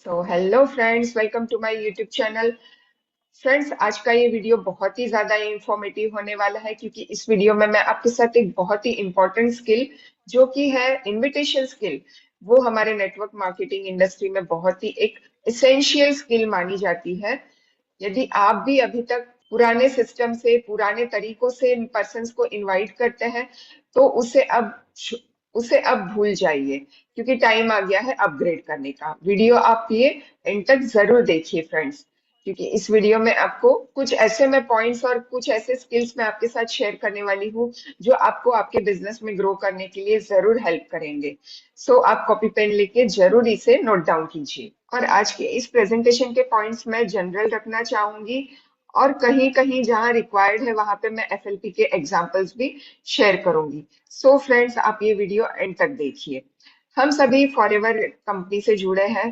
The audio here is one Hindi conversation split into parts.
So hello friends, welcome to my YouTube channel. Friends, आज का ये वीडियो बहुत ही ज्यादा इंफॉर्मेटिव होने वाला है क्योंकि इस वीडियो में मैं आपके साथ एक बहुत ही इंपॉर्टेंट स्किल जो कि है इनविटेशन स्किल, वो हमारे नेटवर्क मार्केटिंग इंडस्ट्री में बहुत ही एक इसेंशियल स्किल मानी जाती है। यदि आप भी अभी तक पुराने सिस्टम से, पुराने तरीकों से इन पर्सन्स को इनवाइट करते हैं, तो उसे अब भूल जाइए क्योंकि टाइम आ गया है अपग्रेड करने का। वीडियो आप ये एंड तक जरूर देखिए फ्रेंड्स, क्योंकि इस वीडियो में आपको कुछ ऐसे मैं पॉइंट्स और कुछ ऐसे स्किल्स मैं आपके साथ शेयर करने वाली हूँ जो आपको आपके बिजनेस में ग्रो करने के लिए जरूर हेल्प करेंगे। सो आप कॉपी पेन लेके जरूर इसे नोट डाउन कीजिए। और आज के इस प्रेजेंटेशन के पॉइंट्स मैं जनरल रखना चाहूंगी और कहीं कहीं जहां रिक्वायर्ड है वहां पे मैं एफएलपी के एग्जांपल्स भी शेयर करूंगी। सो फ्रेंड्स, आप ये वीडियो एंड तक देखिए। हम सभी फॉरएवर कंपनी से जुड़े हैं।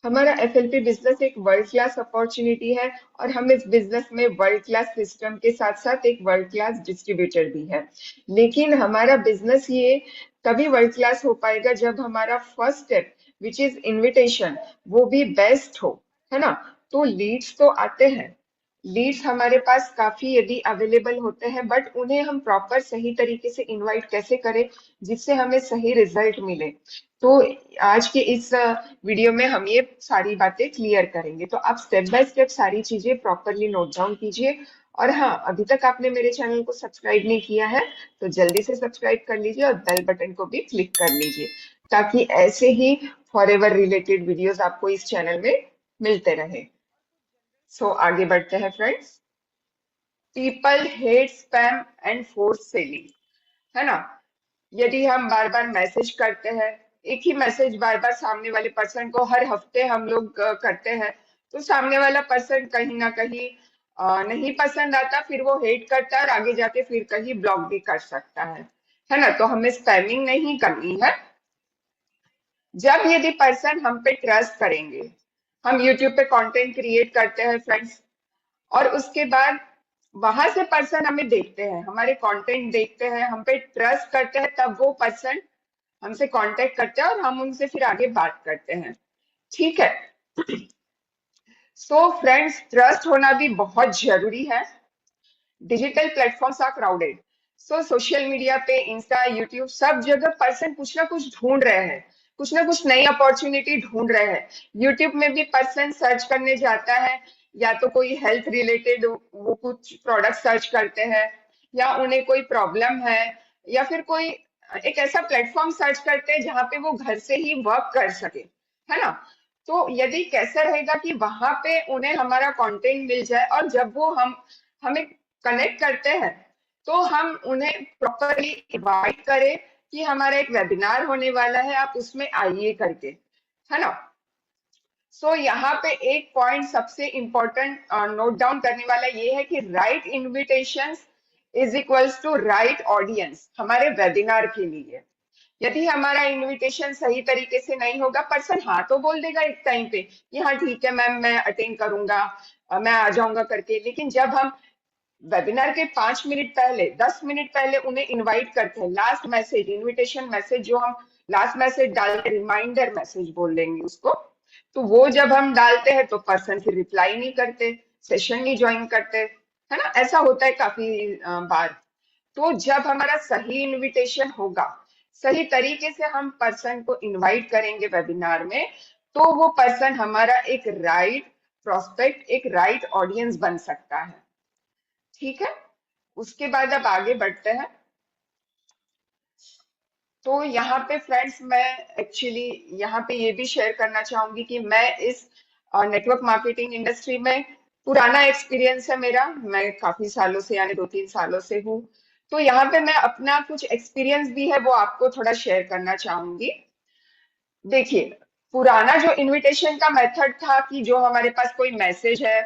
हमारा एफएलपी बिजनेस एक वर्ल्ड क्लास अपॉर्चुनिटी है और हम इस बिजनेस में वर्ल्ड क्लास सिस्टम के साथ साथ एक वर्ल्ड क्लास डिस्ट्रीब्यूटर भी है। लेकिन हमारा बिजनेस ये तभी वर्ल्ड क्लास हो पाएगा जब हमारा first step which is invitation वो भी बेस्ट हो, है ना। तो लीड्स तो आते हैं, लीड्स हमारे पास काफी यदि अवेलेबल होते हैं, बट उन्हें हम प्रॉपर सही तरीके से इनवाइट कैसे करें जिससे हमें सही रिजल्ट मिले। तो आज के इस वीडियो में हम ये सारी बातें क्लियर करेंगे। तो आप स्टेप बाय स्टेप सारी चीजें प्रॉपरली नोट डाउन कीजिए। और हाँ, अभी तक आपने मेरे चैनल को सब्सक्राइब नहीं किया है तो जल्दी से सब्सक्राइब कर लीजिए और बेल बटन को भी क्लिक कर लीजिए ताकि ऐसे ही फॉरएवर रिलेटेड वीडियोस आपको इस चैनल में मिलते रहे। सो आगे बढ़ते हैं friends. People hate spam and force selling, है ना। यदि हम बार बार मैसेज करते हैं, एक ही मैसेज बार बार सामने वाले पर्सन को हर हफ्ते हम लोग करते हैं, तो सामने वाला पर्सन कहीं ना कहीं नहीं पसंद आता, फिर वो हेट करता है और आगे जाके फिर कहीं ब्लॉक भी कर सकता है ना। तो हमें स्पैमिंग नहीं करनी है। जब यदि पर्सन हम पे ट्रस्ट करेंगे, हम यूट्यूब पे कंटेंट क्रिएट करते हैं फ्रेंड्स, और उसके बाद वहां से पर्सन हमें देखते हैं, हमारे कंटेंट देखते हैं, हम पे ट्रस्ट करते हैं, तब वो पर्सन हमसे कांटेक्ट करते हैं और हम उनसे फिर आगे बात करते हैं। ठीक है। सो फ्रेंड्स, ट्रस्ट होना भी बहुत जरूरी है। Digital platforms are crowded. So social media पे, इंस्टा, यूट्यूब, सब जगह पर्सन कुछ ना कुछ ढूंढ रहे हैं, कुछ ना कुछ नई अपॉर्चुनिटी ढूंढ रहे हैं। यूट्यूब में भी पर्सन सर्च करने जाता है, या तो कोई हेल्थ रिलेटेड वो कुछ प्रोडक्ट सर्च करते हैं, या उन्हें कोई प्रॉब्लम है, या फिर कोई एक ऐसा प्लेटफॉर्म सर्च करते हैं जहां पे वो घर से ही वर्क कर सके, है ना। तो यदि कैसा रहेगा कि वहां पे उन्हें हमारा कंटेंट मिल जाए और जब वो हमें कनेक्ट करते हैं तो हम उन्हें प्रॉपरली इनवाइट करें कि हमारा एक वेबिनार होने वाला है, आप उसमें आइए करके, है ना। सो यहाँ पे एक पॉइंट सबसे इंपॉर्टेंट नोट डाउन करने वाला ये है कि right invitation is equals to right audience हमारे वेबिनार के लिए। यदि हमारा इनविटेशन सही तरीके से नहीं होगा, पर्सन हाँ तो बोल देगा एक टाइम पे कि हाँ ठीक है मैम, मैं अटेंड करूंगा, मैं आ जाऊंगा करके, लेकिन जब हम वेबिनार के 5 मिनट पहले, 10 मिनट पहले उन्हें इनवाइट करते हैं, लास्ट मैसेज, इनविटेशन मैसेज जो हम लास्ट मैसेज डालते, रिमाइंडर मैसेज बोल देंगे उसको, तो वो जब हम डालते हैं तो पर्सन फिर रिप्लाई नहीं करते, सेशन नहीं ज्वाइन करते, है ना। ऐसा होता है काफी बार। तो जब हमारा सही इनविटेशन होगा, सही तरीके से हम पर्सन को इनवाइट करेंगे वेबिनार में, तो वो पर्सन हमारा एक राइट प्रोस्पेक्ट, एक राइट ऑडियंस बन सकता है। ठीक है। उसके बाद अब आगे बढ़ते हैं। तो यहाँ पे फ्रेंड्स, मैं एक्चुअली यहाँ पे ये भी शेयर करना चाहूंगी कि मैं इस नेटवर्क मार्केटिंग इंडस्ट्री में पुराना एक्सपीरियंस है मेरा, मैं काफी सालों से यानी 2-3 सालों से हूँ। तो यहाँ पे मैं अपना कुछ एक्सपीरियंस भी है वो आपको थोड़ा शेयर करना चाहूंगी। देखिए, पुराना जो इनविटेशन का मेथड था कि जो हमारे पास कोई मैसेज है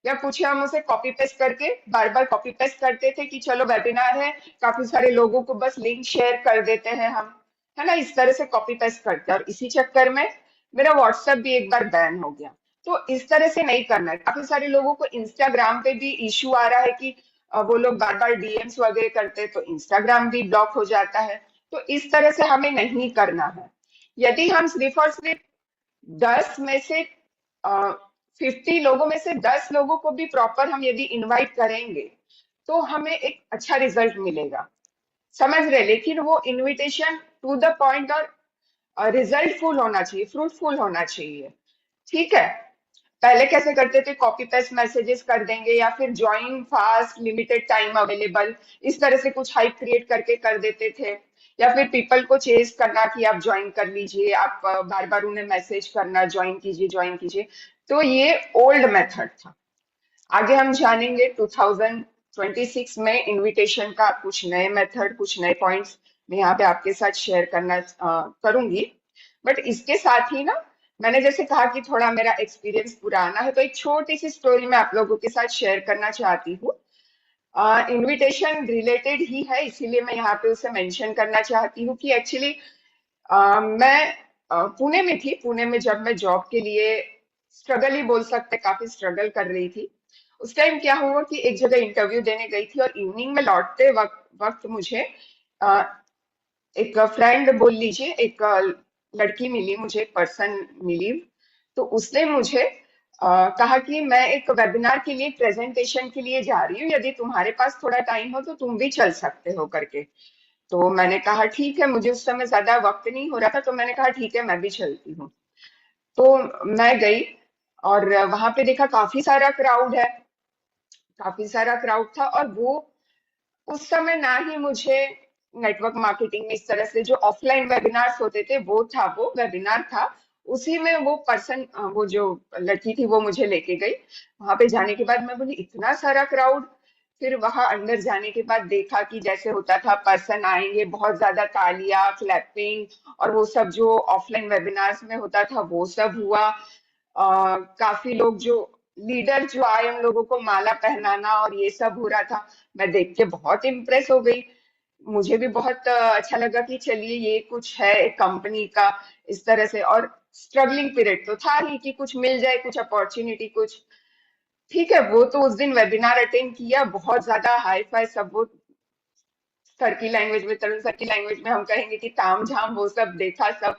या कुछ है, हम उसे कॉपी पेस्ट करके बार बार कॉपी पेस्ट करते थे कि चलो वेबिनार है, काफी सारे लोगों को बस लिंक शेयर कर देते हैं हम, है ना। इस तरह से कॉपी पेस्ट करते हैं और इसी चक्कर में मेरा व्हाट्सएप भी एक बार बैन हो गया। तो इस तरह से नहीं करना है। काफी सारे लोगों को इंस्टाग्राम पे भी इश्यू आ रहा है कि वो लोग बार बार डीएम्स वगैरह करते हैं तो इंस्टाग्राम भी ब्लॉक हो जाता है। तो इस तरह से हमें नहीं करना है। यदि हम सिर्फ और सिर्फ 10 में से 50 लोगों में से 10 लोगों को भी प्रॉपर हम यदि इनवाइट करेंगे तो हमें एक अच्छा रिजल्ट मिलेगा, समझ रहे। लेकिन वो इनविटेशन टू द पॉइंट और रिजल्टफुल होना चाहिए, फ्रूटफुल होना चाहिए। ठीक है। पहले कैसे करते थे, कॉपी पेस्ट मैसेजेस कर देंगे या फिर join fast limited time available, इस तरह से कुछ हाइप क्रिएट करके कर देते थे। या फिर पीपल को चेज करना कि आप ज्वाइन कर लीजिए, आप बार बार उन्हें मैसेज करना ज्वाइन कीजिए ज्वाइन कीजिए। तो ये ओल्ड मेथड था। आगे हम जानेंगे 2026 में इनविटेशन का कुछ नए मेथड, कुछ नए पॉइंट्स मैं यहाँ पे आपके साथ शेयर करूंगी। बट इसके साथ ही ना, मैंने जैसे कहा कि थोड़ा मेरा एक्सपीरियंस पुराना है, तो एक छोटी सी स्टोरी मैं आप लोगों के साथ शेयर करना चाहती हूँ। इनविटेशन रिलेटेड ही है, इसीलिए मैं यहाँ पे उसे मेंशन करना चाहती हूँ कि एक्चुअली मैं पुणे में थी। पुणे में जब मैं जॉब के लिए स्ट्रगल ही बोल सकते, काफी स्ट्रगल कर रही थी। उस टाइम क्या हुआ कि एक जगह इंटरव्यू देने गई थी और इवनिंग में लौटते वक्त मुझे अ, एक फ्रेंड बोल लीजिए, एक लड़की मिली मुझे, पर्सन मिली। तो उसने मुझे कहा कि मैं एक वेबिनार के लिए, प्रेजेंटेशन के लिए जा रही हूँ, यदि तुम्हारे पास थोड़ा टाइम हो तो तुम भी चल सकते हो करके। तो मैंने कहा ठीक है, मुझे उस समय ज्यादा वक्त नहीं हो रहा था, तो मैंने कहा ठीक है मैं भी चलती हूँ। तो मैं गई और वहां पे देखा काफी सारा क्राउड है, काफी सारा क्राउड था। और वो उस समय ना ही मुझे नेटवर्क मार्केटिंग में इस तरह से जो ऑफलाइन वेबिनार्स होते थे वो था, वो वेबिनार था। उसी में वो पर्सन, वो जो लड़की थी वो मुझे लेके गई। वहां पे जाने के बाद मैं बोली इतना सारा क्राउड। फिर वहां अंदर जाने के बाद देखा कि जैसे होता था, पर्सन आएंगे, बहुत ज्यादा तालियां, क्लैपिंग और वो सब जो ऑफलाइन वेबिनार्स में होता था वो सब हुआ। काफी लोग जो लीडर जो आए उन लोगों को माला पहनाना और ये सब हो रहा था। मैं देख के बहुत इम्प्रेस हो गई। मुझे भी बहुत अच्छा लगा कि चलिए ये कुछ है एक कंपनी का इस तरह से। और स्ट्रगलिंग पीरियड तो था ही कि कुछ मिल जाए, कुछ अपॉर्चुनिटी कुछ। ठीक है, वो तो उस दिन वेबिनार अटेंड किया, बहुत ज्यादा हाई फाई सब, वो सर की लैंग्वेज में, तरुण सर की लैंग्वेज में हम कहेंगे कि ताम झाम, वो सब देखा सब।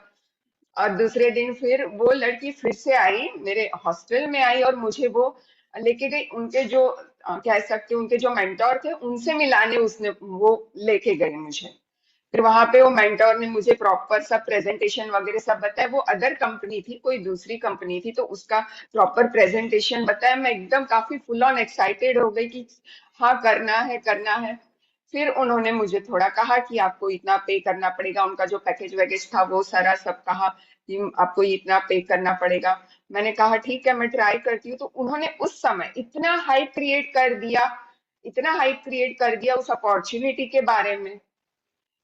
और दूसरे दिन फिर वो लड़की फिर से आई, मेरे हॉस्टल में आई और मुझे वो लेके गई उनके जो कह सकते हैं उनके जो मेंटोर थे उनसे मिलाने, उसने वो लेके गई मुझे। फिर वहां पे वो मेंटोर ने मुझे प्रॉपर सब प्रेजेंटेशन वगैरह सब बताया। वो अदर कंपनी थी, कोई दूसरी कंपनी थी, तो उसका प्रॉपर प्रेजेंटेशन बताया। मैं एकदम काफी फुल ऑन एक्साइटेड हो गई कि हाँ करना है करना है। फिर उन्होंने मुझे थोड़ा कहा कि आपको इतना पे करना पड़ेगा, उनका जो पैकेज वैकेज था वो सारा सब कहा कि आपको इतना पे करना पड़ेगा। मैंने कहा ठीक है मैं ट्राई करती हूँ। तो उन्होंने उस समय इतना हाइप क्रिएट कर दिया, इतना हाइप क्रिएट कर दिया उस अपॉर्चुनिटी के बारे में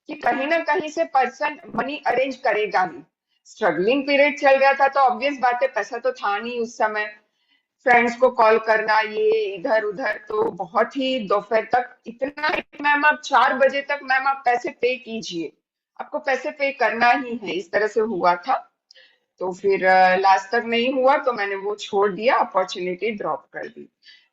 कि कहीं ना कहीं से पर्सन मनी अरेंज करेगा ही। स्ट्रगलिंग पीरियड चल रहा था तो ऑब्वियस बात है, पैसा तो था नहीं उस समय। फ्रेंड्स को कॉल करना ये इधर उधर, तो बहुत ही दोपहर तक इतना, मैम आप 4 बजे तक मैम आप पैसे पे कीजिए, आपको पैसे पे करना ही है, इस तरह से हुआ था। तो फिर लास्ट तक नहीं हुआ तो मैंने वो छोड़ दिया, अपॉर्चुनिटी ड्रॉप कर दी,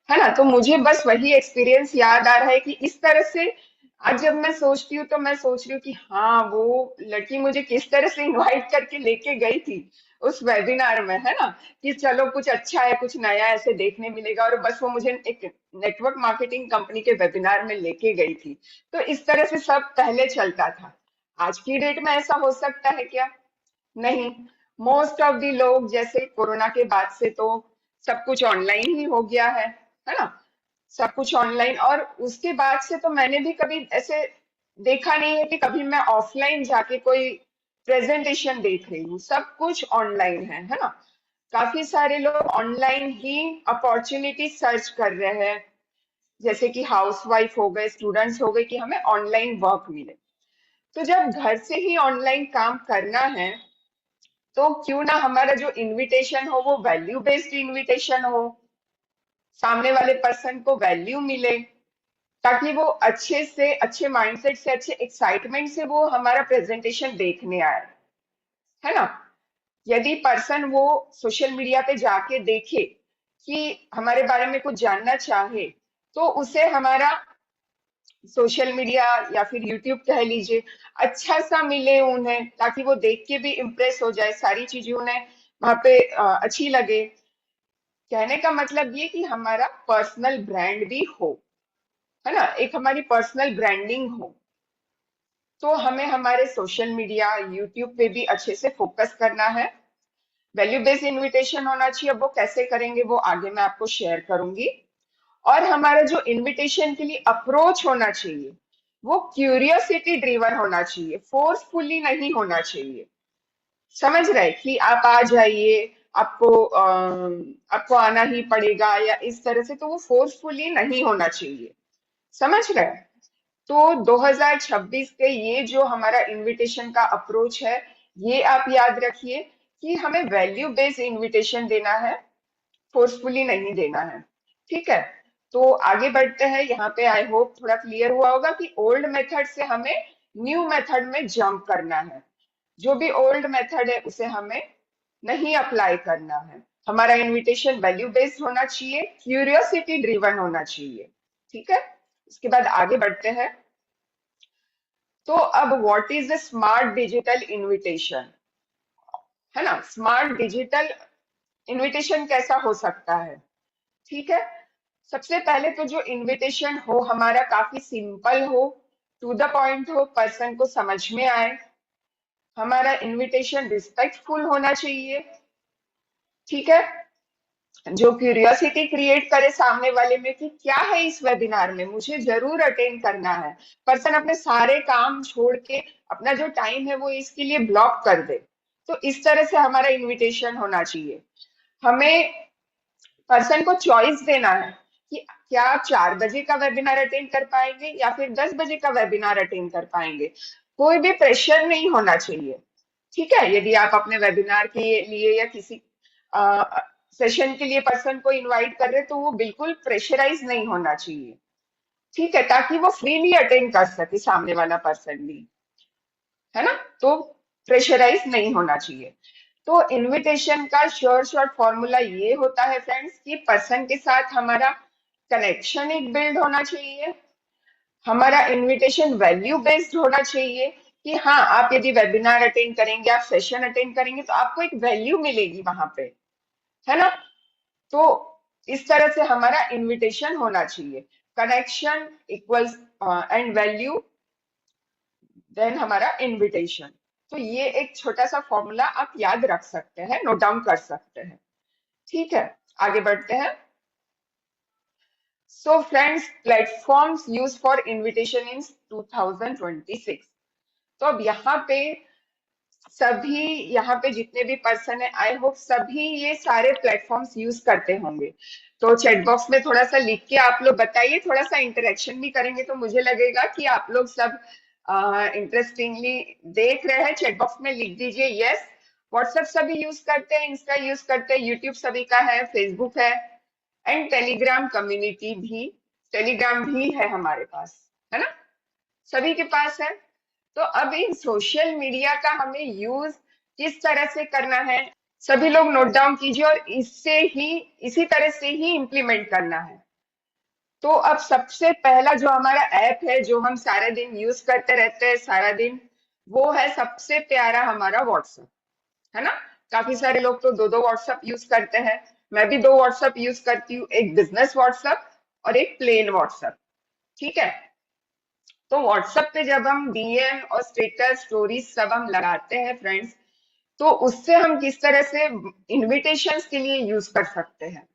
है ना। तो मुझे बस वही एक्सपीरियंस याद आ रहा है कि इस तरह से आज जब मैं सोचती हूँ तो मैं सोच रही हूँ कि हाँ वो लड़की मुझे किस तरह से इनवाइट करके लेके गई थी उस वेबिनार में, है ना। कि चलो कुछ अच्छा है, कुछ नया ऐसे देखने मिलेगा, और बस वो मुझे एक नेटवर्क मार्केटिंग कंपनी के वेबिनार में लेके गई थी। तो इस तरह से सब पहले चलता था। आज की डेट में ऐसा हो सकता है क्या? नहीं। मोस्ट ऑफ द लोग, जैसे कोरोना के बाद से तो सब कुछ ऑनलाइन ही हो गया है ना। सब कुछ ऑनलाइन। और उसके बाद से तो मैंने भी कभी ऐसे देखा नहीं है कि कभी मैं ऑफलाइन जाके कोई प्रेजेंटेशन देख रही हूँ, सब कुछ ऑनलाइन है ना। काफी सारे लोग ऑनलाइन ही अपॉर्चुनिटी सर्च कर रहे हैं, जैसे कि हाउसवाइफ हो गए, स्टूडेंट्स हो गए, कि हमें ऑनलाइन वर्क मिले। तो जब घर से ही ऑनलाइन काम करना है तो क्यों ना हमारा जो इनविटेशन हो वो वैल्यू बेस्ड इनविटेशन हो, सामने वाले पर्सन को वैल्यू मिले, ताकि वो अच्छे से, अच्छे माइंडसेट से, अच्छे एक्साइटमेंट से वो हमारा प्रेजेंटेशन देखने आए, है ना। यदि पर्सन वो सोशल मीडिया पे जाके देखे कि हमारे बारे में कुछ जानना चाहे, तो उसे हमारा सोशल मीडिया या फिर यूट्यूब कह लीजिए अच्छा सा मिले उन्हें, ताकि वो देख के भी इम्प्रेस हो जाए, सारी चीजें उन्हें वहां पे अच्छी लगे। कहने का मतलब ये कि हमारा पर्सनल ब्रांड भी हो, है ना, एक हमारी पर्सनल ब्रांडिंग हो। तो हमें हमारे सोशल मीडिया यूट्यूब पे भी अच्छे से फोकस करना है। वैल्यू बेस्ड इनविटेशन होना चाहिए। अब वो कैसे करेंगे वो आगे मैं आपको शेयर करूंगी। और हमारा जो इनविटेशन के लिए अप्रोच होना चाहिए वो क्यूरियोसिटी ड्रिवन होना चाहिए, फोर्सफुली नहीं होना चाहिए। समझ रहे कि आप आ जाइए, आपको आपको आना ही पड़ेगा या इस तरह से, तो वो फोर्सफुली नहीं होना चाहिए। समझ रहे। तो 2026 के ये जो हमारा इनविटेशन का अप्रोच है, ये आप याद रखिए कि हमें वैल्यू बेस्ड इनविटेशन देना है, फोर्सफुली नहीं देना है। ठीक है। तो आगे बढ़ते हैं। यहाँ पे आई होप थोड़ा क्लियर हुआ होगा कि ओल्ड मेथड से हमें न्यू मेथड में जंप करना है। जो भी ओल्ड मेथड है उसे हमें नहीं अप्लाई करना है। हमारा इनविटेशन वैल्यू बेस्ड होना चाहिए, क्यूरियोसिटी ड्रिवन होना चाहिए। ठीक है। इसके बाद आगे बढ़ते हैं। तो अब what is the smart digital invitation, है ना। स्मार्ट डिजिटल इनविटेशन कैसा हो सकता है। ठीक है। सबसे पहले तो जो इनविटेशन हो हमारा काफी सिंपल हो, टू द पॉइंट हो, पर्सन को समझ में आए। हमारा इनविटेशन रिस्पेक्टफुल होना चाहिए। ठीक है। जो क्यूरियोसिटी क्रिएट करे सामने वाले में कि क्या है इस वेबिनार में, मुझे जरूर अटेंड करना है। पर्सन अपने सारे काम छोड़ के अपना जो टाइम है वो इसके लिए ब्लॉक कर दे। तो इस तरह से हमारा इनविटेशन होना चाहिए। हमें पर्सन को चॉइस देना है कि क्या आप 4 बजे का वेबिनार अटेंड कर पाएंगे या फिर 10 बजे का वेबिनार अटेंड कर पाएंगे। कोई भी प्रेशर नहीं होना चाहिए। ठीक है। यदि आप अपने वेबिनार के लिए या किसी सेशन के लिए पर्सन को इनवाइट कर रहे हैं तो वो बिल्कुल प्रेशराइज नहीं होना चाहिए। ठीक है। ताकि वो फ्रीली अटेंड कर सके सामने वाला पर्सन भी, है ना। तो प्रेशराइज नहीं होना चाहिए। तो इनविटेशन का शॉर्ट शॉर्ट फॉर्मूला ये होता है फ्रेंड्स कि पर्सन के साथ हमारा कनेक्शन एक बिल्ड होना चाहिए। हमारा इनविटेशन वैल्यू बेस्ड होना चाहिए कि हाँ, आप यदि वेबिनार अटेंड करेंगे, आप सेशन अटेंड करेंगे तो आपको एक वैल्यू मिलेगी वहां पे, है ना। तो इस तरह से हमारा इनविटेशन होना चाहिए। Connection equals and value, then हमारा इनविटेशन। तो ये एक छोटा सा फॉर्मूला आप याद रख सकते हैं, नोट डाउन कर सकते हैं। ठीक है। आगे बढ़ते हैं। So friends, platforms use for invitation in 2026। तो अब यहाँ पे सभी, यहाँ पे जितने भी पर्सन है, आई होप सभी ये सारे प्लेटफॉर्म्स यूज करते होंगे। तो चैट बॉक्स में थोड़ा सा लिख के आप लोग बताइए, थोड़ा सा इंटरेक्शन भी करेंगे तो मुझे लगेगा कि आप लोग सब इंटरेस्टिंगली देख रहे हैं। चैट बॉक्स में लिख दीजिए यस। व्हाट्सएप सभी यूज करते हैं, इंस्टा यूज करते हैं, यूट्यूब सभी का है, फेसबुक है, एंड टेलीग्राम कम्युनिटी भी, टेलीग्राम भी है हमारे पास, है ना। सभी के पास है। तो अब इन सोशल मीडिया का हमें यूज किस तरह से करना है, सभी लोग नोट डाउन कीजिए और इससे ही, इसी तरह से ही इम्प्लीमेंट करना है। तो अब सबसे पहला जो हमारा ऐप है जो हम सारे दिन यूज करते रहते हैं सारा दिन, वो है सबसे प्यारा हमारा व्हाट्सएप, है ना। काफी सारे लोग तो दो दो व्हाट्सएप यूज करते हैं। मैं भी दो व्हाट्सएप यूज करती हूँ, एक बिजनेस व्हाट्सएप और एक प्लेन व्हाट्सएप। ठीक है। तो व्हाट्सएप पे जब हम डीएम और स्टेटस स्टोरीज सब हम लगाते हैं फ्रेंड्स, तो उससे हम किस तरह से इनविटेशंस के लिए यूज कर सकते हैं।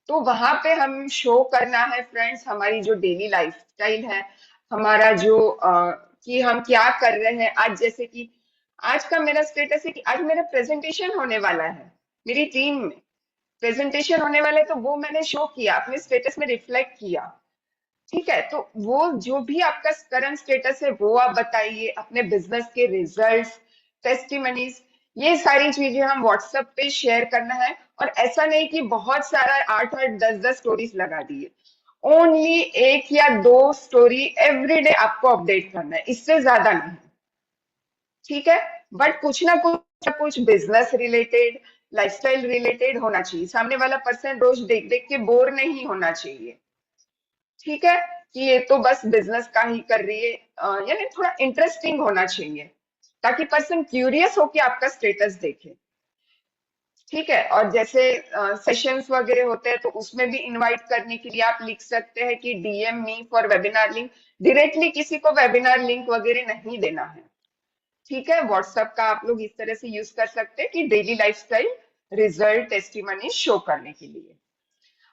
तो वहां पे हम शो करना है फ्रेंड्स हमारी जो डेली लाइफस्टाइल है, हमारा जो कि हम क्या कर रहे हैं आज। जैसे कि आज का मेरा स्टेटस है कि आज मेरा प्रेजेंटेशन होने वाला है, मेरी टीम में प्रेजेंटेशन होने वाला है, तो वो मैंने शो किया, अपने स्टेटस में रिफ्लेक्ट किया। ठीक है। तो वो जो भी आपका करंट स्टेटस है वो आप बताइए, अपने बिजनेस के रिजल्ट्स, टेस्टिमनीज, ये सारी चीजें हम व्हाट्सएप पे शेयर करना है। और ऐसा नहीं कि बहुत सारा 8 8 10 10 स्टोरीज लगा दिए। ओनली एक या दो स्टोरी एवरीडे आपको अपडेट करना है, इससे ज्यादा नहीं। ठीक है। बट कुछ बिजनेस रिलेटेड, लाइफस्टाइल रिलेटेड होना चाहिए। सामने वाला पर्सन रोज देख देख के बोर नहीं होना चाहिए। ठीक है। कि ये तो बस बिजनेस का ही कर रही है, यानी थोड़ा इंटरेस्टिंग होना चाहिए ताकि पर्सन क्यूरियस होके आपका स्टेटस देखे। ठीक है। और जैसे सेशंस वगैरह होते हैं तो उसमें भी इनवाइट करने के लिए आप लिख सकते हैं कि DM me for webinar link. Directly किसी को वेबिनार लिंक वगैरह नहीं देना है। ठीक है, व्हाट्सएप का आप लोग इस तरह से यूज कर सकते हैं कि daily lifestyle result testimony show करने के लिए।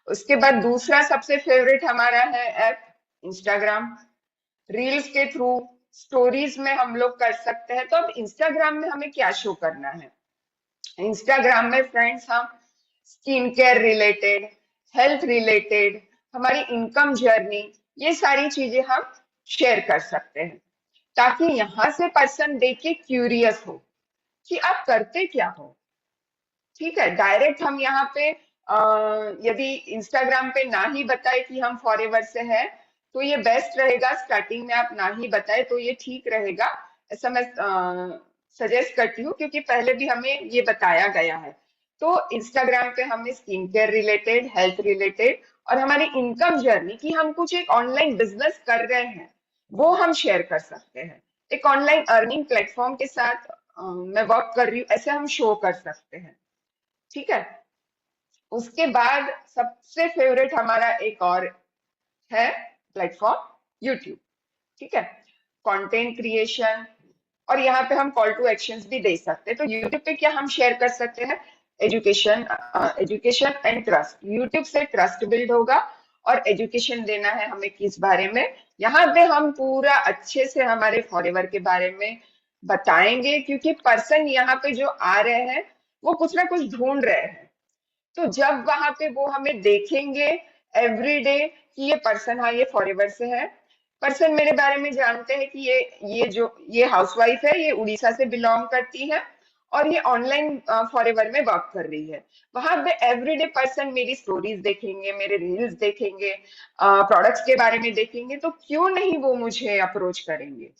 उसके बाद दूसरा सबसे फेवरेट हमारा है ऐप इंस्टाग्राम। रील्स के थ्रू स्टोरीज में हम लोग कर सकते हैं। तो अब इंस्टाग्राम में हमें क्या शो करना है? इंस्टाग्राम में फ्रेंड्स हम skin care related, health related, हमारी इनकम जर्नी, ये सारी चीजें हम शेयर कर सकते हैं, ताकि यहां से पर्सन देख के क्यूरियस हो कि आप करते क्या हो। ठीक है, डायरेक्ट हम यहाँ पे यदि इंस्टाग्राम पे ना ही बताए कि हम फॉरएवर से है, तो ये बेस्ट रहेगा। स्टार्टिंग में आप ना ही बताए तो ये ठीक रहेगा, ऐसा मैं सजेस्ट करती हूँ, क्योंकि पहले भी हमें ये बताया गया है। तो इंस्टाग्राम पे हमें skin care related, health related और हमारी इनकम जर्नी की, हम कुछ एक ऑनलाइन बिजनेस कर रहे हैं, वो हम शेयर कर सकते हैं। एक ऑनलाइन अर्निंग प्लेटफॉर्म के साथ मैं वर्क कर रही हूँ, ऐसे हम शो कर सकते हैं। ठीक है। उसके बाद सबसे फेवरेट हमारा एक और है प्लेटफॉर्म यूट्यूब। ठीक है, कंटेंट क्रिएशन, और यहाँ पे हम कॉल टू एक्शंस भी दे सकते हैं। तो यूट्यूब पे क्या हम शेयर कर सकते हैं? Education, education and trust. YouTube से ट्रस्ट बिल्ड होगा, और एजुकेशन देना है हमें किस बारे में? यहाँ पे हम पूरा अच्छे से हमारे फॉरएवर के बारे में बताएंगे, क्योंकि पर्सन यहाँ पे जो आ रहे हैं वो कुछ ना कुछ ढूंढ रहे हैं। तो जब वहां पे वो हमें देखेंगे एवरी डे कि ये पर्सन, हाँ ये फॉरएवर से है, पर्सन मेरे बारे में जानते हैं कि ये हाउसवाइफ है, ये उड़ीसा से बिलोंग करती है, और ये ऑनलाइन फॉरएवर में वर्क कर रही है। वहां पे एवरीडे पर्सन मेरी स्टोरीज देखेंगे, मेरे रील्स देखेंगे, प्रोडक्ट्स के बारे में देखेंगे, तो क्यों नहीं वो मुझे अप्रोच करेंगे?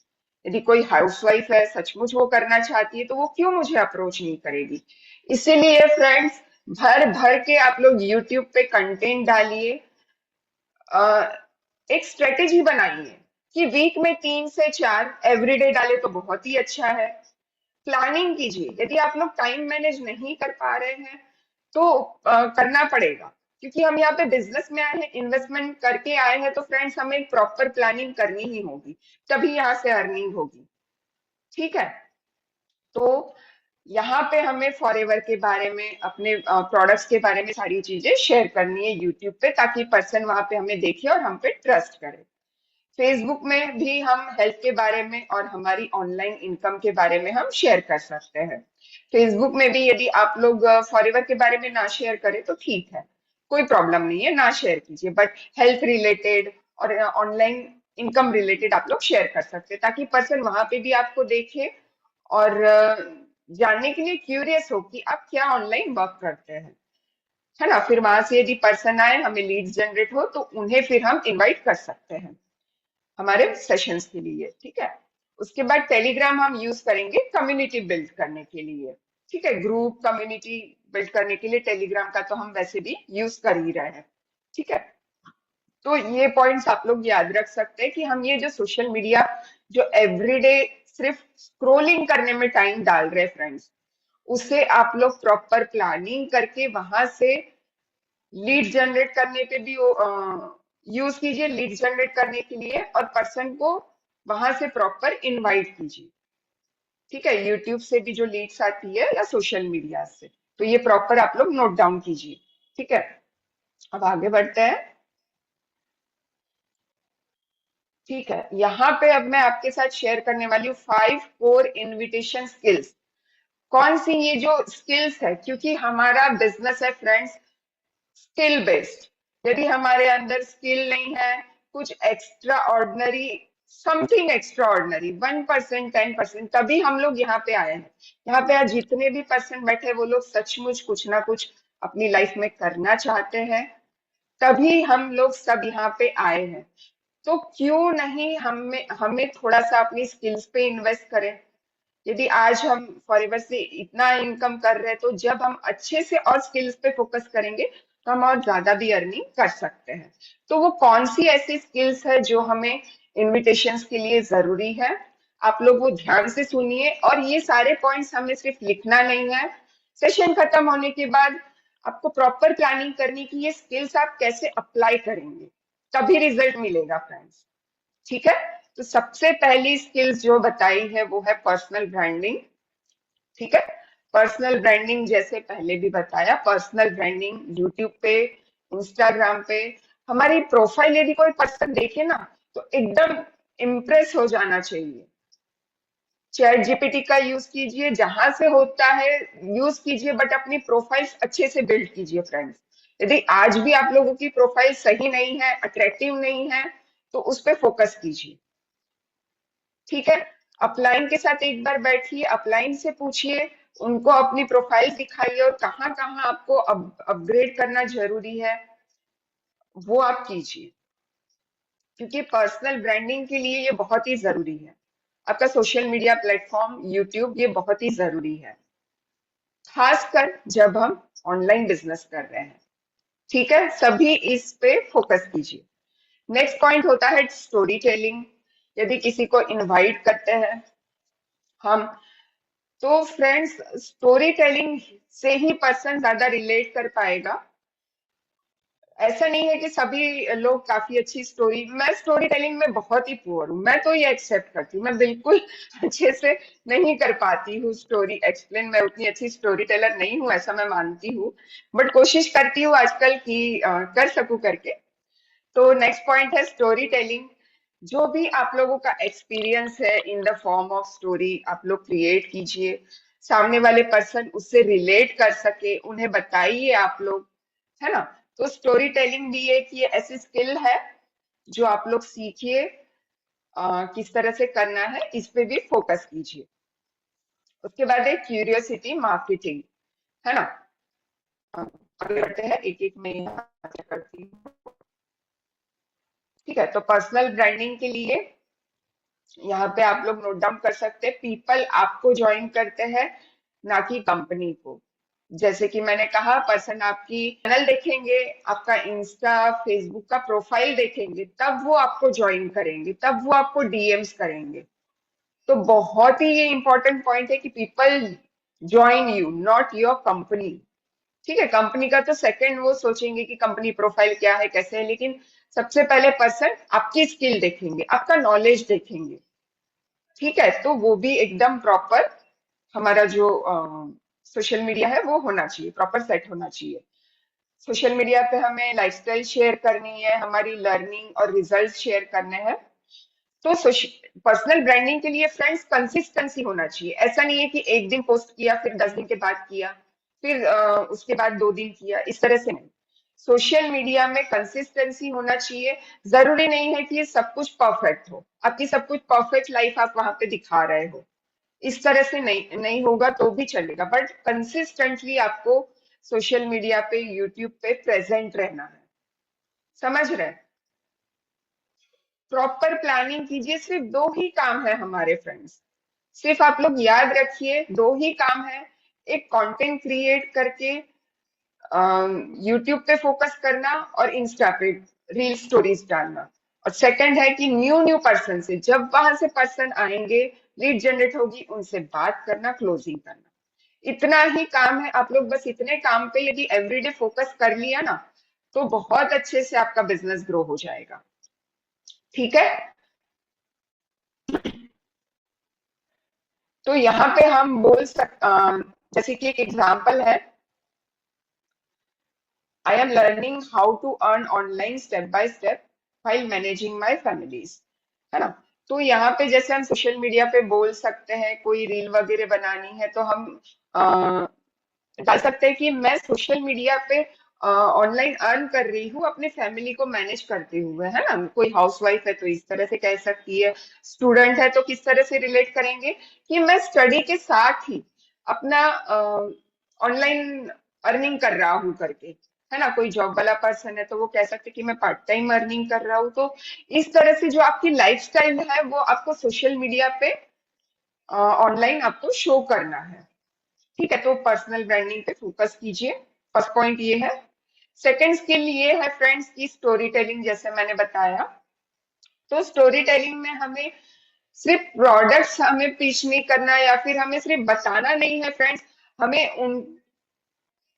यदि कोई हाउसवाइफ है, सचमुच वो करना चाहती है, तो वो क्यों मुझे अप्रोच नहीं करेगी? इसीलिए फ्रेंड्स, भर भर के आप लोग यूट्यूब पे कंटेंट डालिए। अ, एक स्ट्रेटेजी बनाइए कि वीक में 3 से 4 एवरीडे डाले तो बहुत ही अच्छा है। प्लानिंग कीजिए। यदि आप लोग टाइम मैनेज नहीं कर पा रहे हैं तो करना पड़ेगा, क्योंकि हम यहाँ पे बिजनेस में आए हैं, इन्वेस्टमेंट करके आए हैं, तो फ्रेंड्स हमें प्रॉपर प्लानिंग करनी ही होगी, तभी यहाँ से अर्निंग होगी। ठीक है। तो यहाँ पे हमें फॉरएवर के बारे में, अपने प्रोडक्ट्स के बारे में सारी चीजें शेयर करनी है यूट्यूब पे, ताकि पर्सन वहां पे हमें देखे और हम पे ट्रस्ट करे। फेसबुक में भी हम हेल्थ के बारे में और हमारी ऑनलाइन इनकम के बारे में हम शेयर कर सकते हैं। फेसबुक में भी यदि आप लोग फॉरएवर के बारे में ना शेयर करें तो ठीक है, कोई प्रॉब्लम नहीं है, ना शेयर कीजिए, बट हेल्थ रिलेटेड और ऑनलाइन इनकम रिलेटेड आप लोग शेयर कर सकते हैं, ताकि पर्सन वहां पे भी आपको देखे और जानने के लिए क्यूरियस हो कि आप क्या ऑनलाइन वर्क करते हैं। है ना? फिर वहां से यदि पर्सन आए, हमें लीड्स जनरेट हो, तो उन्हें फिर हम इनवाइट कर सकते हैं हमारे सेशंस के लिए। ठीक है। उसके बाद टेलीग्राम हम यूज करेंगे कम्युनिटी बिल्ड करने के लिए। ठीक है, ग्रुप कम्युनिटी बिल्ड करने के लिए टेलीग्राम का तो हम वैसे भी यूज कर ही रहे हैं। ठीक है। तो ये पॉइंट्स आप लोग याद रख सकते हैं कि हम ये जो सोशल मीडिया, जो एवरीडे सिर्फ स्क्रोलिंग करने में टाइम डाल रहे हैं फ्रेंड्स, उसे आप लोग प्रॉपर प्लानिंग करके वहां से लीड जनरेट करने पे भी यूज कीजिए, लीड जनरेट करने के लिए, और पर्सन को वहां से प्रॉपर इनवाइट कीजिए। ठीक है, यूट्यूब से भी जो लीड्स आती है या सोशल मीडिया से, तो ये प्रॉपर आप लोग नोट डाउन कीजिए। ठीक है, अब आगे बढ़ते हैं। ठीक है, यहाँ पे अब मैं आपके साथ शेयर करने वाली हूँ 5 कोर इनविटेशन स्किल्स। कौन सी ये जो स्किल्स है, क्योंकि हमारा बिजनेस है फ्रेंड्स स्किल बेस्ड। यदि हमारे अंदर स्किल नहीं है, कुछ extra ordinary, something extra ordinary, 1%, 10%, तभी हम लोग यहाँ पे आए हैं। यहाँ पे आज जितने भी पर्सन बैठे हैं, वो लोग सचमुच कुछ ना कुछ अपनी लाइफ में करना चाहते हैं, तभी हम लोग सब यहाँ पे आए हैं। तो क्यों नहीं हमें हमें थोड़ा सा अपनी स्किल्स पे इन्वेस्ट करें? यदि आज हम फॉरएवर से इतना इनकम कर रहे हैं, तो जब हम अच्छे से और स्किल्स पे फोकस करेंगे, तो हम और ज्यादा भी अर्निंग कर सकते हैं। तो वो कौन सी ऐसी स्किल्स है जो हमें इनविटेशंस के लिए जरूरी है? आप लोग वो ध्यान से सुनिए, और ये सारे पॉइंट्स हमें सिर्फ लिखना नहीं है, सेशन खत्म होने के बाद आपको प्रॉपर प्लानिंग करनी कि ये स्किल्स आप कैसे अप्लाई करेंगे, तभी रिजल्ट मिलेगा फ्रेंड्स। ठीक है। तो सबसे पहली स्किल्स जो बताई है वो है पर्सनल ब्रांडिंग। ठीक है। पर्सनल ब्रांडिंग जैसे पहले भी बताया, पर्सनल ब्रांडिंग यूट्यूब पे, इंस्टाग्राम पे हमारी प्रोफाइल यदि कोई पर्सन देखे ना तो एकदम इम्प्रेस हो जाना चाहिए। चैट जीपीटी का यूज कीजिए, जहां से होता है यूज कीजिए, बट अपनी प्रोफाइल अच्छे से बिल्ड कीजिए फ्रेंड्स। यदि आज भी आप लोगों की प्रोफाइल सही नहीं है, अट्रैक्टिव नहीं है, तो उस पर फोकस कीजिए। ठीक है। अपलाइन के साथ एक बार बैठिए, अपलाइन से पूछिए, उनको अपनी प्रोफाइल दिखाइए और कहाँ कहाँ आपको अपग्रेड करना जरूरी है वो आप कीजिए, क्योंकि पर्सनल ब्रांडिंग के लिए ये बहुत ही जरूरी है। आपका सोशल मीडिया प्लेटफॉर्म यूट्यूब ये बहुत ही जरूरी है, खासकर जब हम ऑनलाइन बिजनेस कर रहे हैं। ठीक है, सभी इस पे फोकस कीजिए। नेक्स्ट पॉइंट होता है स्टोरी टेलिंग। यदि किसी को इनवाइट करते हैं हम, तो फ्रेंड्स स्टोरी टेलिंग से ही पर्सन ज्यादा रिलेट कर पाएगा। ऐसा नहीं है कि सभी लोग काफी अच्छी स्टोरी, मैं स्टोरी टेलिंग में बहुत ही पुअर हूँ, मैं तो ये एक्सेप्ट करती हूँ, मैं बिल्कुल अच्छे से नहीं कर पाती हूँ स्टोरी एक्सप्लेन, मैं उतनी अच्छी स्टोरी टेलर नहीं हूँ ऐसा मैं मानती हूँ, बट कोशिश करती हूँ आजकल कि कर सकूं करके। तो नेक्स्ट पॉइंट है स्टोरी टेलिंग। जो भी आप लोगों का एक्सपीरियंस है in the form of story आप लोग क्रिएट कीजिए, सामने वाले पर्सन उससे रिलेट कर सके, उन्हें बताइए आप लोग, है ना। तो स्टोरी टेलिंग भी एक ये ऐसी स्किल है जो आप लोग सीखिए, किस तरह से करना है इस पे भी फोकस कीजिए। उसके बाद है क्यूरियोसिटी मार्केटिंग, है ना। आगे बढ़ते हैं, एक एक में यहाँ से करती हूँ। ठीक है, तो पर्सनल ब्रांडिंग के लिए यहाँ पे आप लोग नोट डाउन कर सकते हैं, पीपल आपको ज्वाइन करते हैं ना कि कंपनी को। जैसे कि मैंने कहा, पर्सन आपकी चैनल देखेंगे, आपका इंस्टा फेसबुक का प्रोफाइल देखेंगे, तब वो आपको ज्वाइन करेंगे, तब वो आपको डीएम्स करेंगे। तो बहुत ही ये इंपॉर्टेंट पॉइंट है कि people join you not your company. ठीक है, कंपनी का तो सेकंड वो सोचेंगे कि कंपनी प्रोफाइल क्या है कैसे है, लेकिन सबसे पहले पर्सन आपकी स्किल देखेंगे, आपका नॉलेज देखेंगे। ठीक है, तो वो भी एकदम प्रॉपर, हमारा जो सोशल मीडिया है वो होना चाहिए, प्रॉपर सेट होना चाहिए। सोशल मीडिया पे हमें लाइफस्टाइल शेयर करनी है, हमारी लर्निंग और रिजल्ट शेयर करने हैं। तो पर्सनल ब्रांडिंग के लिए फ्रेंड्स कंसिस्टेंसी होना चाहिए। ऐसा नहीं है कि एक दिन पोस्ट किया फिर 10 दिन के बाद किया, फिर उसके बाद 2 दिन किया, इस तरह से नहीं। सोशल मीडिया में कंसिस्टेंसी होना चाहिए। जरूरी नहीं है कि ये सब कुछ परफेक्ट हो, आपकी सब कुछ परफेक्ट लाइफ आप वहां पे दिखा रहे हो, इस तरह से नहीं नहीं होगा तो भी चलेगा, बट कंसिस्टेंटली आपको सोशल मीडिया पे यूट्यूब पे प्रेजेंट रहना है। समझ रहे हैं। प्रॉपर प्लानिंग कीजिए। सिर्फ दो ही काम है हमारे फ्रेंड्स, सिर्फ आप लोग याद रखिए, दो ही काम है। एक कंटेंट क्रिएट करके यूट्यूब पे फोकस करना और इंस्टा पे रील स्टोरीज डालना, और सेकंड है कि न्यू न्यू पर्सन से, जब वहां से पर्सन आएंगे, लीड जनरेट होगी, उनसे बात करना, क्लोजिंग करना। इतना ही काम है। आप लोग बस इतने काम पे यदि एवरीडे फोकस कर लिया ना, तो बहुत अच्छे से आपका बिजनेस ग्रो हो जाएगा। ठीक है। तो यहाँ पे हम बोल जैसे कि एक एग्जांपल है, I am learning how to earn online step by step while managing my families, है ना। तो यहाँ पे जैसे हम सोशल मीडिया पे बोल सकते हैं, कोई रील वगैरह बनानी है तो हम डाल सकते हैं कि मैं सोशल मीडिया पे ऑनलाइन अर्न कर रही हूँ अपने फैमिली को मैनेज करते हुए, है ना। कोई हाउसवाइफ है तो इस तरह से कह सकती है, स्टूडेंट है तो किस तरह से रिलेट करेंगे कि मैं स्टडी के साथ ही अपना ऑनलाइन अर्निंग कर रहा हूँ करके, है ना। कोई जॉब वाला पर्सन है तो वो कह सकते कि मैं पार्ट टाइम अर्निंग कर रहा हूँ। तो इस तरह से जो आपकी लाइफस्टाइल है वो आपको सोशल मीडिया पे ऑनलाइन आपको शो करना है। ठीक है, तो पर्सनल ब्रांडिंग पे फोकस कीजिए। फर्स्ट पॉइंट ये है। सेकंड स्किल ये है फ्रेंड्स की स्टोरी टेलिंग, जैसे मैंने बताया। तो स्टोरी टेलिंग में हमें सिर्फ प्रोडक्ट्स हमें पिच नहीं करना, या फिर हमें सिर्फ बताना नहीं है फ्रेंड्स, हमें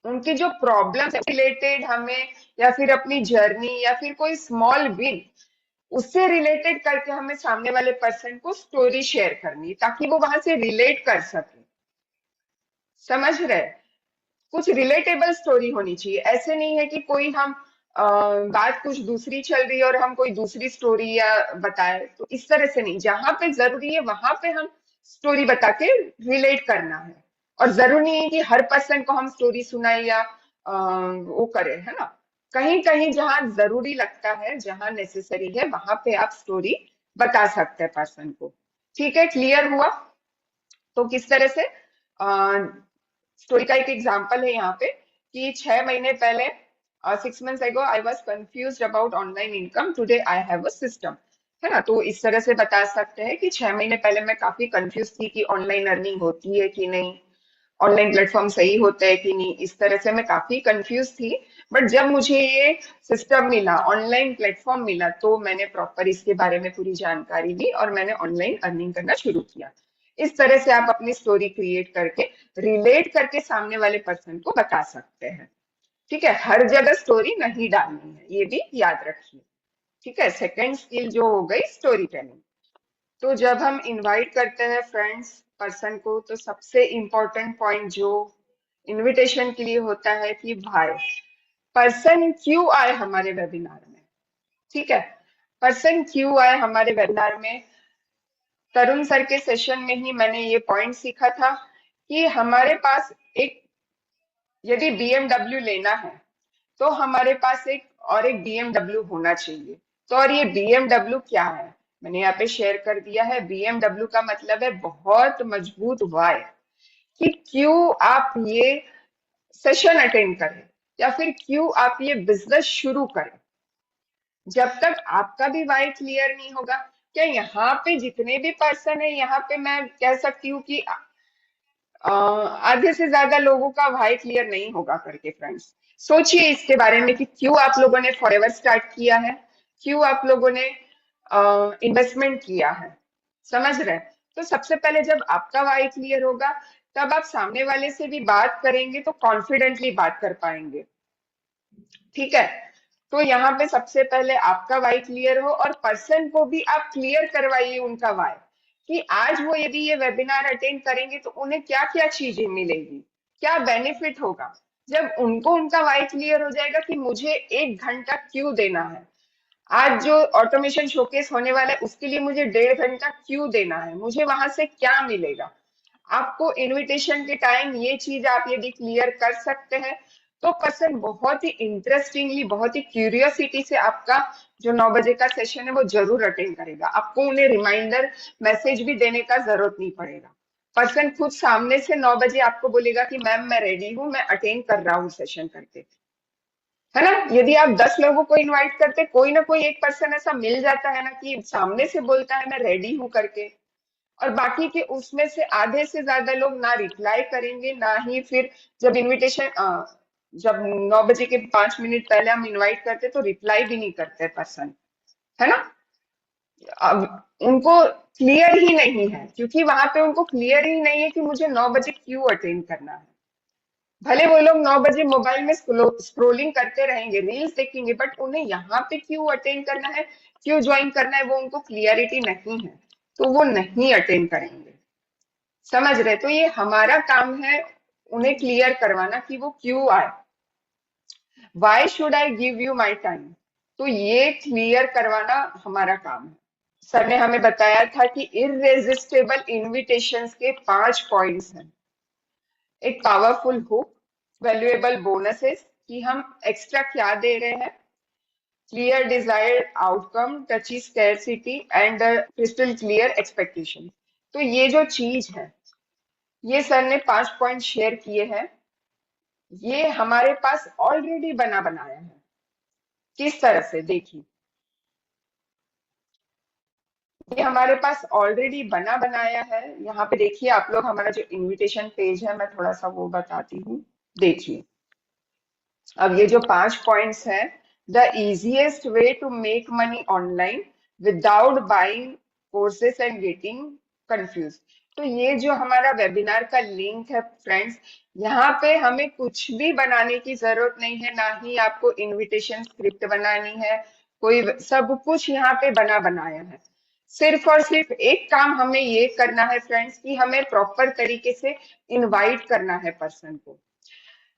उनकी जो प्रॉब्लम रिलेटेड हमें, या फिर अपनी जर्नी, या फिर कोई स्मॉल विन, उससे रिलेटेड करके हमें सामने वाले पर्सन को स्टोरी शेयर करनी है, ताकि वो वहां से रिलेट कर सके। समझ रहे? कुछ रिलेटेबल स्टोरी होनी चाहिए। ऐसे नहीं है कि कोई हम बात कुछ दूसरी चल रही है और हम कोई दूसरी स्टोरी या बताए, तो इस तरह से नहीं। जहां पे जरूरी है वहां पे हम स्टोरी बता के रिलेट करना है। और जरूरी नहीं है कि हर पर्सन को हम स्टोरी सुनाए या वो करें, है ना। कहीं कहीं जहां जरूरी लगता है, जहां नेसेसरी है, वहां पे आप स्टोरी बता सकते हैं पर्सन को। ठीक है, क्लियर हुआ? तो किस तरह से स्टोरी का एक एग्जांपल है यहाँ पे कि 6 महीने पहले, 6 months ago I was confused about online income, today I have a system, है ना। तो इस तरह से बता सकते हैं कि 6 महीने पहले मैं काफी कंफ्यूज थी कि ऑनलाइन अर्निंग होती है कि नहीं, ऑनलाइन प्लेटफॉर्म सही होता है कि नहीं। इस तरह से मैं काफी कंफ्यूज थी। बट जब मुझे ये सिस्टम मिला, ऑनलाइन प्लेटफॉर्म मिला, तो मैंने प्रॉपर इसके बारे में पूरी जानकारी ली और मैंने ऑनलाइन अर्निंग करना शुरू किया। इस तरह से आप अपनी स्टोरी क्रिएट करके, रिलेट करके सामने वाले पर्सन को बता सकते हैं। ठीक है, हर जगह स्टोरी नहीं डालनी है, ये भी याद रखिए। ठीक है, सेकेंड स्किल जो हो गई स्टोरी टेलिंग। तो जब हम इनवाइट करते हैं फ्रेंड्स पर्सन को, तो सबसे इम्पोर्टेंट पॉइंट जो इनविटेशन के लिए होता है कि भाई, पर्सन क्यों आए हमारे वेबिनार में। ठीक है, पर्सन क्यों आए हमारे वेबिनार में। तरुण सर के सेशन में ही मैंने ये पॉइंट सीखा था कि हमारे पास एक, यदि बीएमडब्ल्यू लेना है तो हमारे पास एक और एक बीएमडब्ल्यू होना चाहिए। तो और ये बीएमडब्ल्यू क्या है, मैंने यहाँ पे शेयर कर दिया है। बीएमडब्ल्यू का मतलब है बहुत मजबूत वाई, कि क्यों आप ये सेशन अटेंड करें, या फिर क्यों आप ये बिजनेस शुरू करें। जब तक आपका भी वाई क्लियर नहीं होगा, क्या यहाँ पे जितने भी पर्सन है, यहाँ पे मैं कह सकती हूँ कि आधे से ज्यादा लोगों का वाई क्लियर नहीं होगा करके। फ्रेंड्स, सोचिए इसके बारे में कि क्यों आप लोगों ने फॉरएवर स्टार्ट किया है, क्यों आप लोगों ने इन्वेस्टमेंट किया है। समझ रहे हैं? तो सबसे पहले जब आपका वाई क्लियर होगा, तब आप सामने वाले से भी बात करेंगे तो कॉन्फिडेंटली बात कर पाएंगे। ठीक है, तो यहाँ पे सबसे पहले आपका वाई क्लियर हो, और पर्सन को भी आप क्लियर करवाइए उनका वाई, कि आज वो यदि ये वेबिनार अटेंड करेंगे तो उन्हें क्या क्या चीजें मिलेगी, क्या बेनिफिट होगा। जब उनको उनका वाई क्लियर हो जाएगा कि मुझे 1 घंटा क्यों देना है, आज जो ऑटोमेशन शोकेस होने वाला है उसके लिए मुझे 1.5 घंटा क्यों देना है, मुझे वहां से क्या मिलेगा। आपको इनविटेशन के टाइम ये चीज आप यदि क्लियर कर सकते हैं, तो पर्सन बहुत ही इंटरेस्टिंगली, बहुत ही क्यूरियोसिटी से आपका जो 9 बजे का सेशन है वो जरूर अटेंड करेगा। आपको उन्हें रिमाइंडर मैसेज भी देने का जरूरत नहीं पड़ेगा। पर्सन खुद सामने से 9 बजे आपको बोलेगा कि मैम मैं रेडी हूँ, मैं अटेंड कर रहा हूँ सेशन करके, है ना। यदि आप 10 लोगों को इनवाइट करते, कोई ना कोई एक पर्सन ऐसा मिल जाता है ना कि सामने से बोलता है मैं रेडी हूँ करके, और बाकी के उसमें से आधे से ज्यादा लोग ना रिप्लाई करेंगे, ना ही फिर जब इनविटेशन, जब 9 बजे के 5 मिनट पहले हम इनवाइट करते तो रिप्लाई भी नहीं करते पर्सन, है ना। अब उनको क्लियर ही नहीं है, क्योंकि वहां पे उनको क्लियर ही नहीं है कि मुझे 9 बजे क्यों अटेंड करना है। भले वो लोग 9 बजे मोबाइल में स्क्रोलिंग करते रहेंगे, रील्स देखेंगे, बट उन्हें यहाँ पे क्यों अटेंड करना है, क्यों ज्वाइन करना है, वो उनको क्लियरिटी नहीं है, तो वो नहीं अटेंड करेंगे। समझ रहे? तो ये हमारा काम है उन्हें क्लियर करवाना कि वो क्यों आए। Why should I give you my time, तो ये क्लियर करवाना हमारा काम है। सर ने हमें बताया था कि इररेजिस्टेबल इनविटेशंस के 5 पॉइंट्स हैं। एक पावरफुल हुक, वैल्यूएबल बोनसेस कि हम एक्स्ट्रा क्या दे रहे हैं, clear desired outcome, टची scarcity and crystal clear expectation. तो ये जो चीज है, ये सर ने 5 पॉइंट शेयर किए हैं। ये हमारे पास ऑलरेडी बना बनाया है। किस तरह से, देखिए, ये हमारे पास ऑलरेडी बना बनाया है। यहाँ पे देखिए आप लोग, हमारा जो इनविटेशन पेज है, मैं थोड़ा सा वो बताती हूँ। देखिए, अब ये जो 5 पॉइंट्स हैं, the easiest way to make money online without buying courses and getting confuse. तो ये जो हमारा वेबिनार का लिंक है फ्रेंड्स, यहाँ पे हमें कुछ भी बनाने की जरूरत नहीं है, ना ही आपको इनविटेशन स्क्रिप्ट बनानी है। कोई सब कुछ यहाँ पे बना बनाया है। सिर्फ और सिर्फ एक काम हमें ये करना है फ्रेंड्स, कि हमें प्रॉपर तरीके से इनवाइट करना है पर्सन को।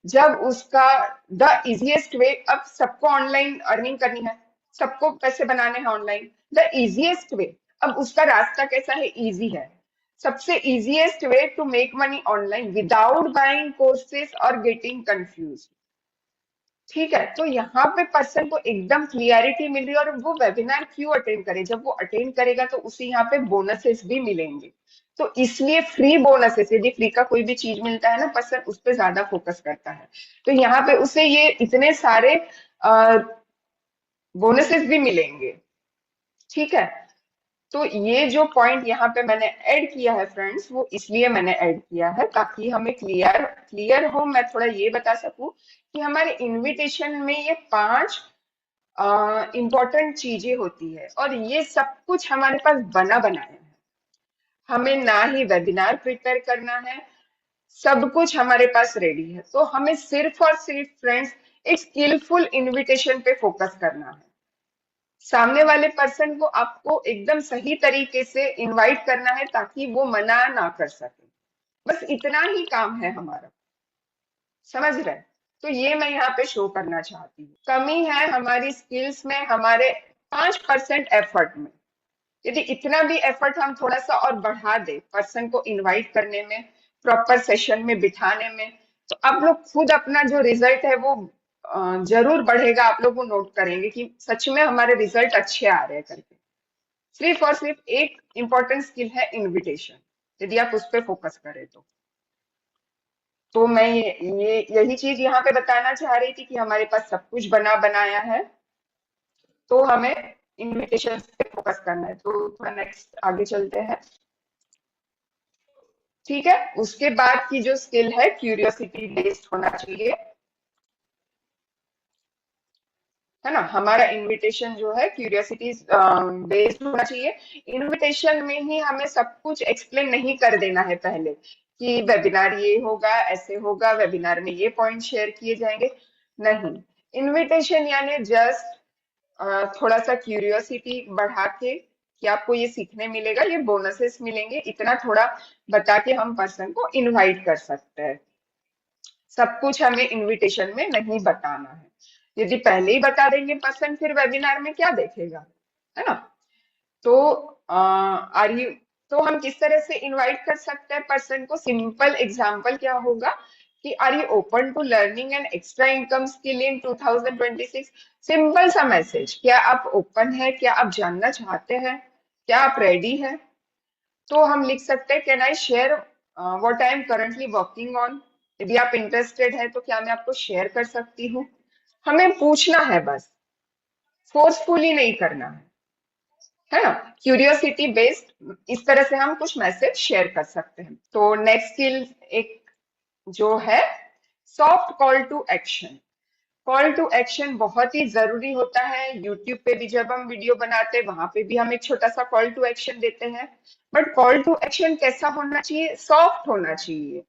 जब उसका द इजिएस्ट वे, अब सबको ऑनलाइन अर्निंग करनी है, सबको पैसे बनाने हैं ऑनलाइन, द इजिएस्ट वे, अब उसका रास्ता कैसा है? इजी है। सबसे easiest way to make money online without buying courses और गेटिंग कंफ्यूज। ठीक है, तो यहाँ पे पर्सन को एकदम क्लियरिटी मिल रही है, और वो वेबिनार क्यों अटेंड करे? जब वो अटेंड करेगा तो उसे यहाँ पे बोनसेस भी मिलेंगे। तो इसलिए फ्री बोनसेस, यदि फ्री का कोई भी चीज मिलता है ना, पर्सन उस पर ज्यादा फोकस करता है। तो यहाँ पे उसे ये इतने सारे बोनसेस भी मिलेंगे। ठीक है, तो ये जो पॉइंट यहाँ पे मैंने ऐड किया है फ्रेंड्स, वो इसलिए मैंने ऐड किया है ताकि हमें क्लियर क्लियर हो, मैं थोड़ा ये बता सकूं कि हमारे इनविटेशन में ये 5 इंपॉर्टेंट चीजें होती है, और ये सब कुछ हमारे पास बना बनाया है। हमें ना ही वेबिनार प्रिपेयर करना है, सब कुछ हमारे पास रेडी है। तो हमें सिर्फ और सिर्फ फ्रेंड्स एक स्किलफुल इनविटेशन पे फोकस करना है। सामने वाले पर्सन को आपको एकदम सही तरीके से इनवाइट करना है ताकि वो मना ना कर सके। बस इतना ही काम है हमारा, समझ रहे? तो ये मैं यहाँ पे शो करना चाहती हूँ। कमी है हमारी स्किल्स में, हमारे 5% एफर्ट में। यदि इतना भी एफर्ट हम थोड़ा सा और बढ़ा दे पर्सन को इनवाइट करने में, प्रॉपर सेशन में बिठाने में, तो आप लोग खुद अपना जो रिजल्ट है वो जरूर बढ़ेगा। आप लोग वो नोट करेंगे कि सच में हमारे रिजल्ट अच्छे आ रहे हैं करके। सिर्फ और सिर्फ एक इंपॉर्टेंट स्किल है इनविटेशन, यदि आप उस पर फोकस करें तो मैं ये यही चीज यहाँ पे बताना चाह रही थी कि हमारे पास सब कुछ बना बनाया है, तो हमें इनविटेशन पे फोकस करना है। तो थोड़ा नेक्स्ट आगे चलते हैं। ठीक है, उसके बाद की जो स्किल है, क्यूरियोसिटी बेस्ड होना चाहिए, है ना? हमारा इनविटेशन जो है क्यूरियोसिटी बेस्ड होना चाहिए। इनविटेशन में ही हमें सब कुछ एक्सप्लेन नहीं कर देना है पहले, कि वेबिनार ये होगा, ऐसे होगा, वेबिनार में ये पॉइंट शेयर किए जाएंगे। नहीं, इनविटेशन यानी जस्ट थोड़ा सा क्यूरियोसिटी बढ़ा के कि आपको ये सीखने मिलेगा, ये बोनसेस मिलेंगे, इतना थोड़ा बता के हम पर्सन को इनवाइट कर सकते हैं। सब कुछ हमें इनविटेशन में नहीं बताना है। यदि पहले ही बता देंगे पर्सन, फिर वेबिनार में क्या देखेगा, है ना? तो आर यू तो हम किस तरह से इनवाइट कर सकते हैं पर्सन को? सिंपल एग्जांपल क्या होगा कि are you open to learning and extra income skill in 2026? Simple सा मैसेज, क्या आप ओपन है? क्या आप जानना चाहते हैं? क्या आप रेडी हैं? तो हम लिख सकते हैं, can I share what I am currently working on? यदि आप इंटरेस्टेड है तो क्या मैं आपको शेयर कर सकती हूँ? हमें पूछना है बस, फोर्सफुली नहीं करना है ना? क्यूरियोसिटी बेस्ड इस तरह से हम कुछ मैसेज शेयर कर सकते हैं। तो नेक्स्ट स्किल एक जो है, soft call to action. Call to action बहुत ही जरूरी होता है। यूट्यूब पे भी जब हम वीडियो बनाते हैं, वहां पे भी हम एक छोटा सा कॉल टू एक्शन देते हैं। बट कॉल टू एक्शन कैसा होना चाहिए? सॉफ्ट होना चाहिए।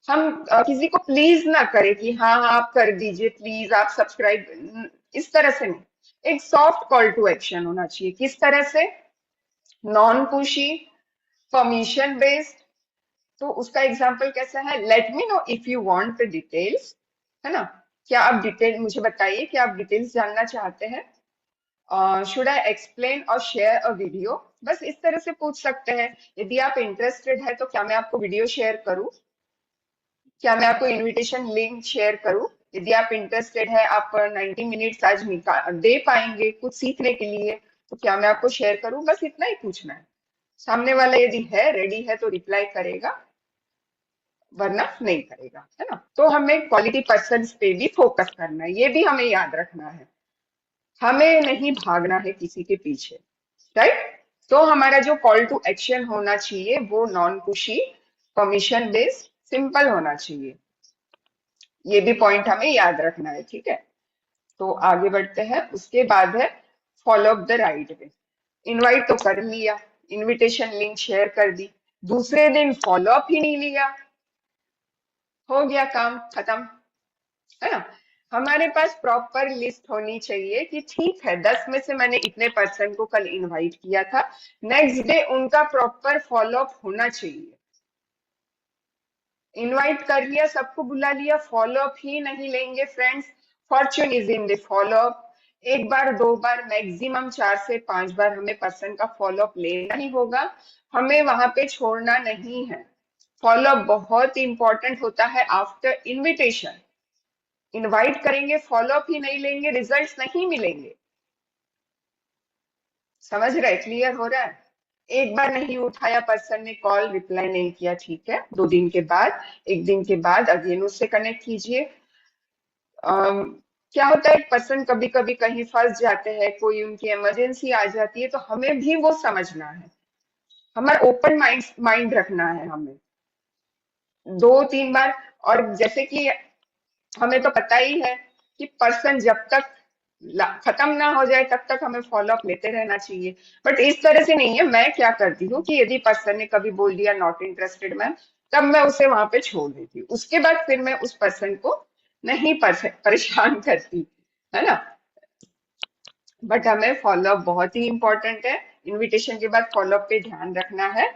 हम किसी को प्लीज ना करें कि हाँ हाँ आप कर दीजिए, प्लीज आप सब्सक्राइब, इस तरह से नहीं। एक सॉफ्ट कॉल टू एक्शन होना चाहिए। किस तरह से? Non pushy, permission based. तो उसका एग्जांपल कैसा है? Let me know if you want the details, है ना? क्या आप डिटेल मुझे बताइए, क्या आप डिटेल्स जानना चाहते हैं? शुड आई एक्सप्लेन और शेयर अ वीडियो? बस इस तरह से पूछ सकते हैं। यदि आप इंटरेस्टेड है तो क्या मैं आपको वीडियो शेयर करूं? क्या मैं आपको इनविटेशन लिंक शेयर करूं? यदि आप इंटरेस्टेड है, आप 90 मिनट्स आज निकाल दे पाएंगे कुछ सीखने के लिए, तो क्या मैं आपको शेयर करूं? बस इतना ही पूछना है। सामने वाला यदि है रेडी है तो रिप्लाई करेगा, वरना नहीं करेगा, है ना? तो हमें क्वालिटी पर्सन पे भी फोकस करना है, ये भी हमें याद रखना है। हमें नहीं भागना है किसी के पीछे, राइट? तो हमारा जो कॉल टू एक्शन होना चाहिए वो non pushy, permission based, simple होना चाहिए। ये भी पॉइंट हमें याद रखना है, ठीक है? तो आगे बढ़ते हैं। उसके बाद है follow up the right way. Invite तो कर लिया, इनविटेशन लिंक शेयर कर दी, दूसरे दिन फॉलोअप ही नहीं लिया, हो गया काम खत्म, है ना। हमारे पास प्रॉपर लिस्ट होनी चाहिए कि ठीक है 10 में से मैंने इतने पर्सन को कल इनवाइट किया था, नेक्स्ट डे उनका प्रॉपर फॉलोअप होना चाहिए। इनवाइट कर लिया, सबको बुला लिया, फॉलोअप ही नहीं लेंगे friends. Fortune is in the follow up. एक बार दो बार मैक्सिमम 4 से 5 बार हमें पर्सन का फॉलोअप लेना ही होगा, हमें वहां पे छोड़ना नहीं है। फॉलोअप बहुत इंपॉर्टेंट होता है आफ्टर इनविटेशन। इनवाइट करेंगे, फॉलोअप ही नहीं लेंगे, रिजल्ट्स नहीं मिलेंगे। समझ रहे, क्लियर हो रहा है। एक बार नहीं उठाया पर्सन ने कॉल, रिप्लाई नहीं किया, ठीक है, 2 दिन के बाद, 1 दिन के बाद अगेन उससे कनेक्ट कीजिए। अम, क्या होता है, पर्सन कभी कभी कहीं फंस जाते हैं, कोई उनकी इमरजेंसी आ जाती है, तो हमें भी वो समझना है, हमारा ओपन माइंड माइंड रखना है हमें। 2-3 बार, और जैसे कि हमें तो पता ही है कि पर्सन जब तक खत्म ना हो जाए तब तक हमें फॉलो अप लेते रहना चाहिए। बट इस तरह से नहीं है, मैं क्या करती हूँ कि यदि पर्सन ने कभी बोल दिया नॉट इंटरेस्टेड मैम, तब मैं उसे वहां पे छोड़ देती हूँ, उसके बाद फिर मैं उस पर्सन को नहीं परेशान करती, है ना। बट हमें फॉलोअप बहुत ही इंपॉर्टेंट है, इनविटेशन के बाद फॉलोअप पे ध्यान रखना है।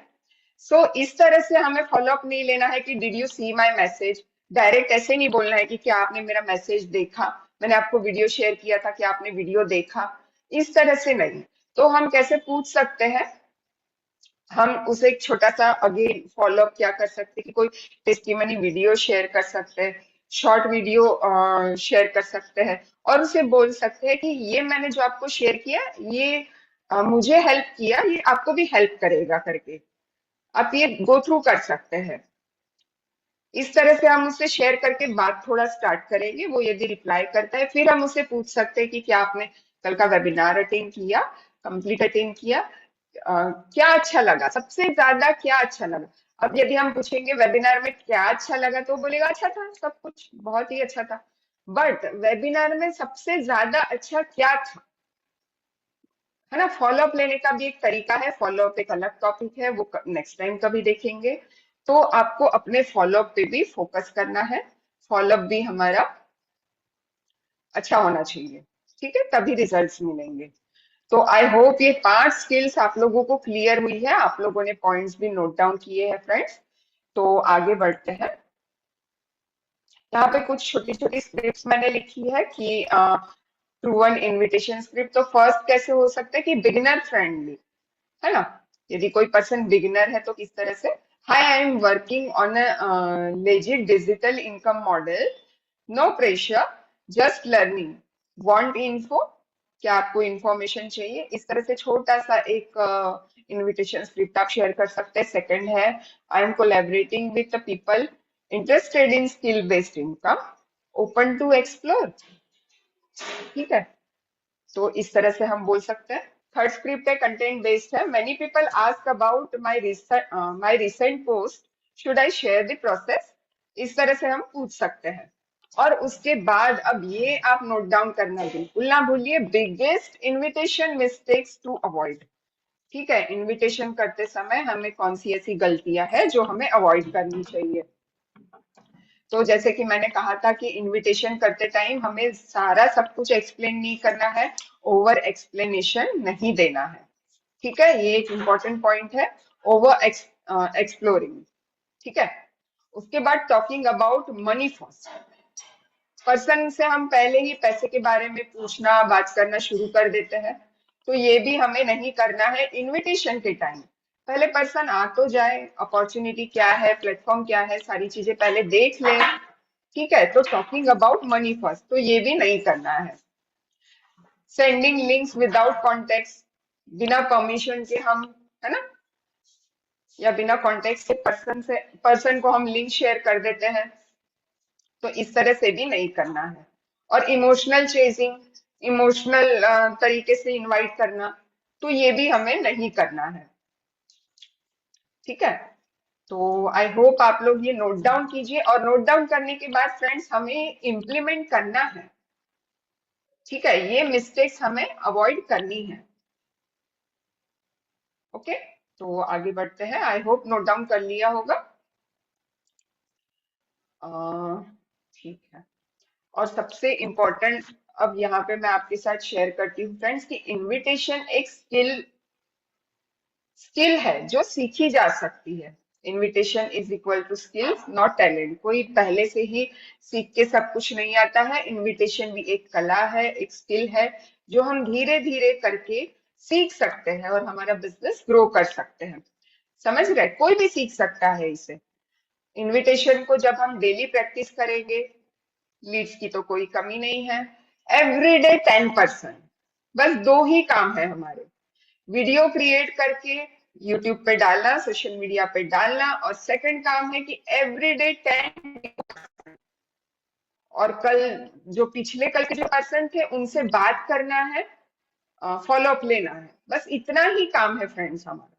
सो इस तरह से हमें फॉलोअप नहीं लेना है कि did you see my message, direct ऐसे नहीं बोलना है कि क्या आपने मेरा मैसेज देखा, मैंने आपको वीडियो शेयर किया था, क्या आपने वीडियो देखा, इस तरह से नहीं। तो हम कैसे पूछ सकते हैं, हम उसे एक छोटा सा अगेन फॉलोअप क्या कर सकते हैं कि कोई टेस्टिमनी वीडियो शेयर कर सकते हैं, शॉर्ट वीडियो शेयर कर सकते हैं, और उसे बोल सकते हैं कि ये मैंने जो आपको शेयर किया, ये मुझे हेल्प किया, ये आपको भी हेल्प करेगा करके आप ये गो थ्रू कर सकते हैं। इस तरह से हम उससे शेयर करके बात थोड़ा स्टार्ट करेंगे, वो यदि रिप्लाई करता है फिर हम उससे पूछ सकते हैं कि क्या आपने कल का वेबिनार अटेंड किया, कंप्लीट अटेंड किया, क्या अच्छा लगा, सबसे ज्यादा क्या अच्छा लगा। अब यदि हम पूछेंगे वेबिनार में क्या अच्छा लगा, तो वो बोलेगा अच्छा था, सब कुछ बहुत ही अच्छा था। बट वेबिनार में सबसे ज्यादा अच्छा क्या था, है ना। फॉलोअप लेने का भी एक तरीका है, फॉलोअप एक अलग टॉपिक है, वो नेक्स्ट टाइम कभी देखेंगे। तो आपको अपने फॉलोअप पे भी फोकस करना है, फॉलोअप भी हमारा अच्छा होना चाहिए, ठीक है, तभी रिजल्ट्स मिलेंगे। तो आई होप ये 5 स्किल्स आप लोगों को क्लियर हुई है, आप लोगों ने पॉइंट्स भी नोट डाउन किए हैं फ्रेंड्स। तो आगे बढ़ते हैं। यहाँ पे कुछ छोटी छोटी स्क्रिप्ट्स मैंने लिखी है कि प्रूवन इनविटेशन स्क्रिप्ट। तो फर्स्ट कैसे हो सकता है कि बिगिनर फ्रेंडली, है ना। यदि कोई पर्सन बिगिनर है तो किस तरह से, hi I am working on a legit digital income model, no pressure, just learning, want info, क्या आपको इंफॉर्मेशन चाहिए, इस तरह से छोटा सा एक इनविटेशन स्क्रिप्ट आप शेयर कर सकते हैं। सेकंड है, I am collaborating with the people interested in skill based income, open to explore, ठीक है। तो इस तरह से हम बोल सकते हैं। थर्ड स्क्रिप्ट है कंटेंट बेस्ड है, many people ask about my recent post, should I share the process, इस तरह से हम पूछ सकते हैं। और उसके बाद अब ये आप नोट डाउन करना बिल्कुल ना भूलिए, biggest invitation mistakes to avoid, ठीक है। इनविटेशन करते समय हमें कौन सी ऐसी गलतियां हैं जो हमें अवॉइड करनी चाहिए। तो जैसे कि मैंने कहा था कि इनविटेशन करते टाइम हमें सारा सब कुछ एक्सप्लेन नहीं करना है, ओवर एक्सप्लेनेशन नहीं देना है, ठीक है, ये एक इंपॉर्टेंट पॉइंट है, ओवर एक्सप्लोरिंग, ठीक है। उसके बाद talking about money first, person से हम पहले ही पैसे के बारे में पूछना बात करना शुरू कर देते हैं, तो ये भी हमें नहीं करना है इनविटेशन के टाइम। पहले पर्सन आ तो जाए, अपॉर्चुनिटी क्या है, प्लेटफॉर्म क्या है, सारी चीजें पहले देख ले, ठीक है। तो टॉकिंग अबाउट मनी फर्स्ट, तो ये भी नहीं करना है। सेंडिंग लिंक्स विदाउट कॉन्टेक्ट, बिना परमिशन के हम, है ना, या बिना कॉन्टेक्ट के पर्सन को हम लिंक शेयर कर देते हैं, तो इस तरह से भी नहीं करना है। और इमोशनल चेजिंग, इमोशनल तरीके से इनवाइट करना, तो ये भी हमें नहीं करना है, ठीक है। तो आई होप आप लोग ये नोट डाउन कीजिए, और नोट डाउन करने के बाद फ्रेंड्स हमें इम्प्लीमेंट करना है, ठीक है, ये मिस्टेक्स हमें अवॉइड करनी है, ओके। तो आगे बढ़ते हैं। आई होप नोट डाउन कर लिया होगा। अ, ठीक है। और सबसे इम्पोर्टेंट, अब यहाँ पे मैं आपके साथ शेयर करती हूँ फ्रेंड्स कि इनविटेशन एक स्किल है जो सीखी जा सकती है। Invitation is equal to skills not talent. कोई पहले से ही सीख के सब कुछ नहीं आता है। इनविटेशन भी एक कला है, एक स्किल है जो हम धीरे धीरे करके सीख सकते हैं और हमारा बिजनेस ग्रो कर सकते हैं। समझ रहे, कोई भी सीख सकता है इसे। इनविटेशन को जब हम डेली प्रैक्टिस करेंगे, लीड्स की तो कोई कमी नहीं है। एवरीडे 10%, बस दो ही काम है हमारे। वीडियो क्रिएट करके यूट्यूब पे डालना, सोशल मीडिया पे डालना, और सेकंड काम है कि एवरीडे 10। और कल जो पिछले कल के जो पर्सन थे उनसे बात करना है, फॉलो अप लेना है। बस इतना ही काम है फ्रेंड्स हमारा,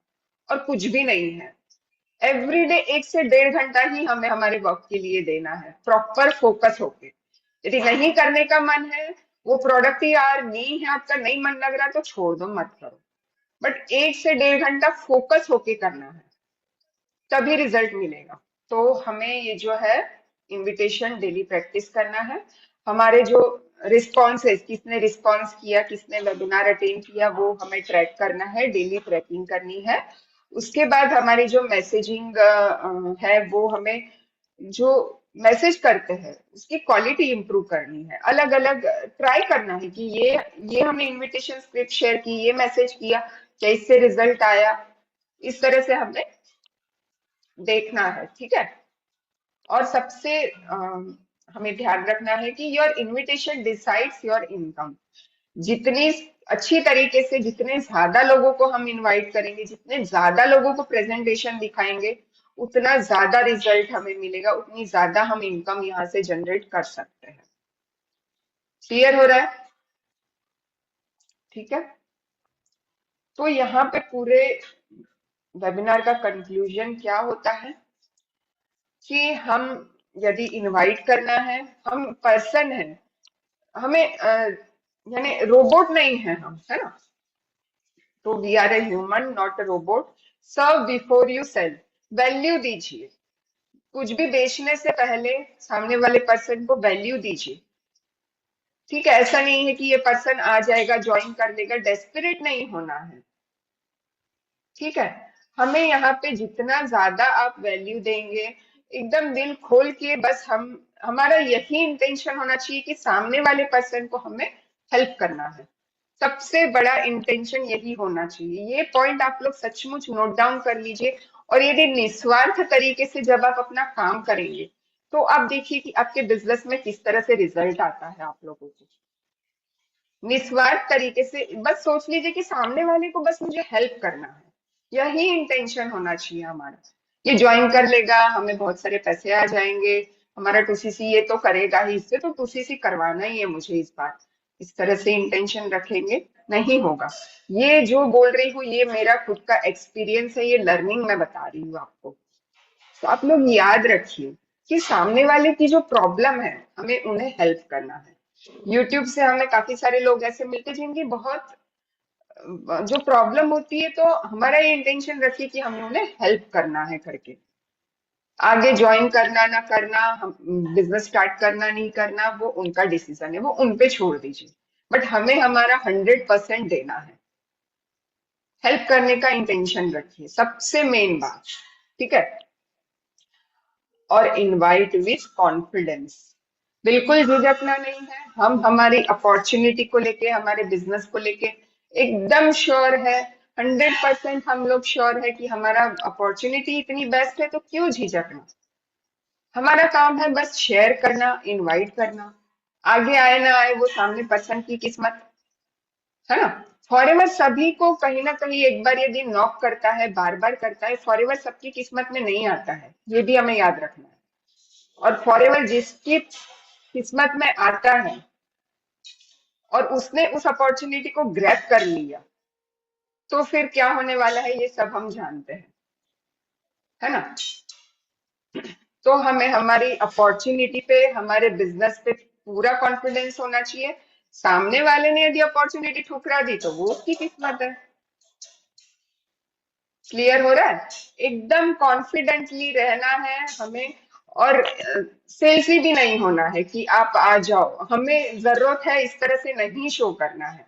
और कुछ भी नहीं है। एवरीडे 1 से 1.5 घंटा ही हमें हमारे वर्क के लिए देना है, प्रॉपर फोकस होके। यदि नहीं करने का मन है, वो प्रोडक्ट ही यार नहीं है आपका, नहीं मन लग रहा, तो छोड़ दो, मत करो। बट 1 से 1.5 घंटा फोकस होके करना है, तभी रिजल्ट मिलेगा। तो हमें ये जो है इनविटेशन डेली प्रैक्टिस करना है। हमारे जो रिस्पॉन्सेज, किसने रिस्पॉन्स किया, किसने वेबिनार अटेंड किया, वो हमें ट्रैक करना है, डेली ट्रैकिंग करनी है। उसके बाद हमारी जो मैसेजिंग है, वो हमें जो मैसेज करते हैं उसकी क्वालिटी इंप्रूव करनी है। अलग अलग ट्राई करना है कि ये हमने इनविटेशन स्क्रिप्ट शेयर की, ये मैसेज किया, क्या इससे रिजल्ट आया। इस तरह से हमें देखना है, ठीक है। और सबसे हमें ध्यान रखना है कि your invitation decides your income. जितनी अच्छी तरीके से, जितने ज्यादा लोगों को हम इनवाइट करेंगे, जितने ज्यादा लोगों को प्रेजेंटेशन दिखाएंगे, उतना ज्यादा रिजल्ट हमें मिलेगा, उतनी ज्यादा हम इनकम यहाँ से जनरेट कर सकते हैं। क्लियर हो रहा है? ठीक है। तो यहाँ पे पूरे वेबिनार का कंक्लूजन क्या होता है कि हम, यदि इनवाइट करना है, हम पर्सन है, हमें यानी रोबोट नहीं है हम, है ना। तो we are a human not a robot. Serve before you sell. Value दीजिए। कुछ भी बेचने से पहले सामने वाले पर्सन को वैल्यू दीजिए। ठीक है, ऐसा नहीं है कि ये पर्सन आ जाएगा, ज्वाइन कर लेगा, डेस्परेट नहीं होना है। ठीक है। हमें यहाँ पे जितना ज्यादा आप वैल्यू देंगे, एकदम दिल खोल के, बस हम, हमारा यही इंटेंशन होना चाहिए कि सामने वाले पर्सन को हमें हेल्प करना है। सबसे बड़ा इंटेंशन यही होना चाहिए। ये पॉइंट आप लोग सचमुच नोट डाउन कर लीजिए। और यदि निस्वार्थ तरीके से जब आप अपना काम करेंगे, तो आप देखिए कि आपके बिजनेस में किस तरह से रिजल्ट आता है आप लोगों को। निस्वार्थ तरीके से बस सोच लीजिए कि सामने वाले को बस मुझे हेल्प करना है, यही इंटेंशन होना चाहिए हमारा। ये ज्वाइन कर लेगा, हमें बहुत सारे पैसे आ जाएंगे, हमारा टूसीसी ये तो करेगा ही, इससे तो टूसीसी करवाना ही है मुझे इस बार, इस तरह से इंटेंशन रखेंगे, नहीं होगा। ये जो बोल रही हूँ ये मेरा खुद का एक्सपीरियंस है, ये लर्निंग मैं बता रही हूँ आपको। तो आप लोग याद रखिए कि सामने वाले की जो प्रॉब्लम है, हमें उन्हें हेल्प करना है। यूट्यूब से हमें काफी सारे लोग ऐसे मिलते हैं जिनकी बहुत जो प्रॉब्लम होती है, तो हमारा ये इंटेंशन रखिए कि हमें उन्हें हेल्प करना है करके। आगे ज्वाइन करना ना करना, हम बिजनेस स्टार्ट करना नहीं करना, वो उनका डिसीजन है, वो उन पे छोड़ दीजिए। बट हमें हमारा 100% देना है। हेल्प करने का इंटेंशन रखिए, सबसे मेन बात। ठीक है। और इनवाइट विथ कॉन्फिडेंस। बिल्कुल झिझकना नहीं है। हम हमारी अपॉर्चुनिटी को लेके, हमारे बिजनेस को लेके एकदम श्योर है। 100% हम लोग श्योर है कि हमारा अपॉर्चुनिटी इतनी बेस्ट है, तो क्यों झिझकना। हमारा काम है बस शेयर करना, इनवाइट करना। आगे आए ना आए वो सामने पर्सन की किस्मत, है ना। फॉरएवर सभी को कहीं ना कहीं एक बार यदि नॉक करता है, बार बार करता है, फॉरएवर सबकी किस्मत में नहीं आता है, ये भी हमें याद रखना है। और फॉरएवर जिसकी किस्मत में आता है और उसने उस अपॉर्चुनिटी को ग्रैब कर लिया, तो फिर क्या होने वाला है ये सब हम जानते हैं, है ना। तो हमें हमारी अपॉर्चुनिटी पे, हमारे बिजनेस पे पूरा कॉन्फिडेंस होना चाहिए। सामने वाले ने यदि अपॉर्चुनिटी ठुकरा दी तो वो उसकी किस्मत है। क्लियर हो रहा है? एकदम कॉन्फिडेंटली रहना है हमें, और सेल्सी भी नहीं होना है कि आप आ जाओ, हमें जरूरत है इस तरह से नहीं शो करना है।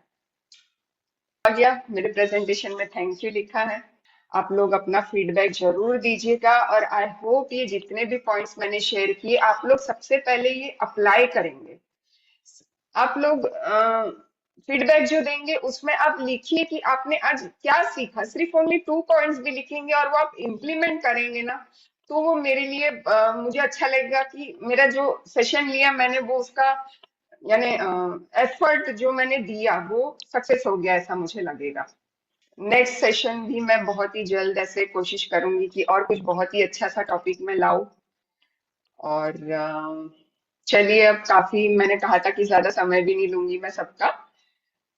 आ गया मेरे प्रेजेंटेशन में थैंक यू लिखा है। आप लोग अपना फीडबैक जरूर दीजिएगा, और आई होप ये जितने भी पॉइंट्स मैंने शेयर किए आप लोग सबसे पहले ये अप्लाई करेंगे। आप लोग फीडबैक जो देंगे उसमें आप लिखिए कि आपने आज क्या सीखा, सिर्फ ओनली 2 पॉइंट्स भी लिखेंगे और वो आप इम्प्लीमेंट करेंगे ना, तो वो मेरे लिए मुझे अच्छा लगेगा कि मेरा जो सेशन लिया मैंने वो उसका यानी एफर्ट जो मैंने दिया वो सक्सेस हो गया, ऐसा मुझे लगेगा। नेक्स्ट सेशन भी मैं बहुत ही जल्द ऐसे कोशिश करूंगी कि और कुछ बहुत ही अच्छा सा टॉपिक में लाऊं। और चलिए, अब काफी मैंने कहा था कि ज्यादा समय भी नहीं लूंगी मैं सबका,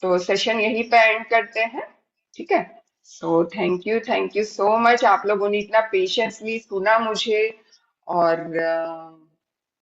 तो सेशन यहीं पे एंड करते हैं। ठीक है। So thank you so much, आप लोगों ने इतना पेशेंसली सुना मुझे। और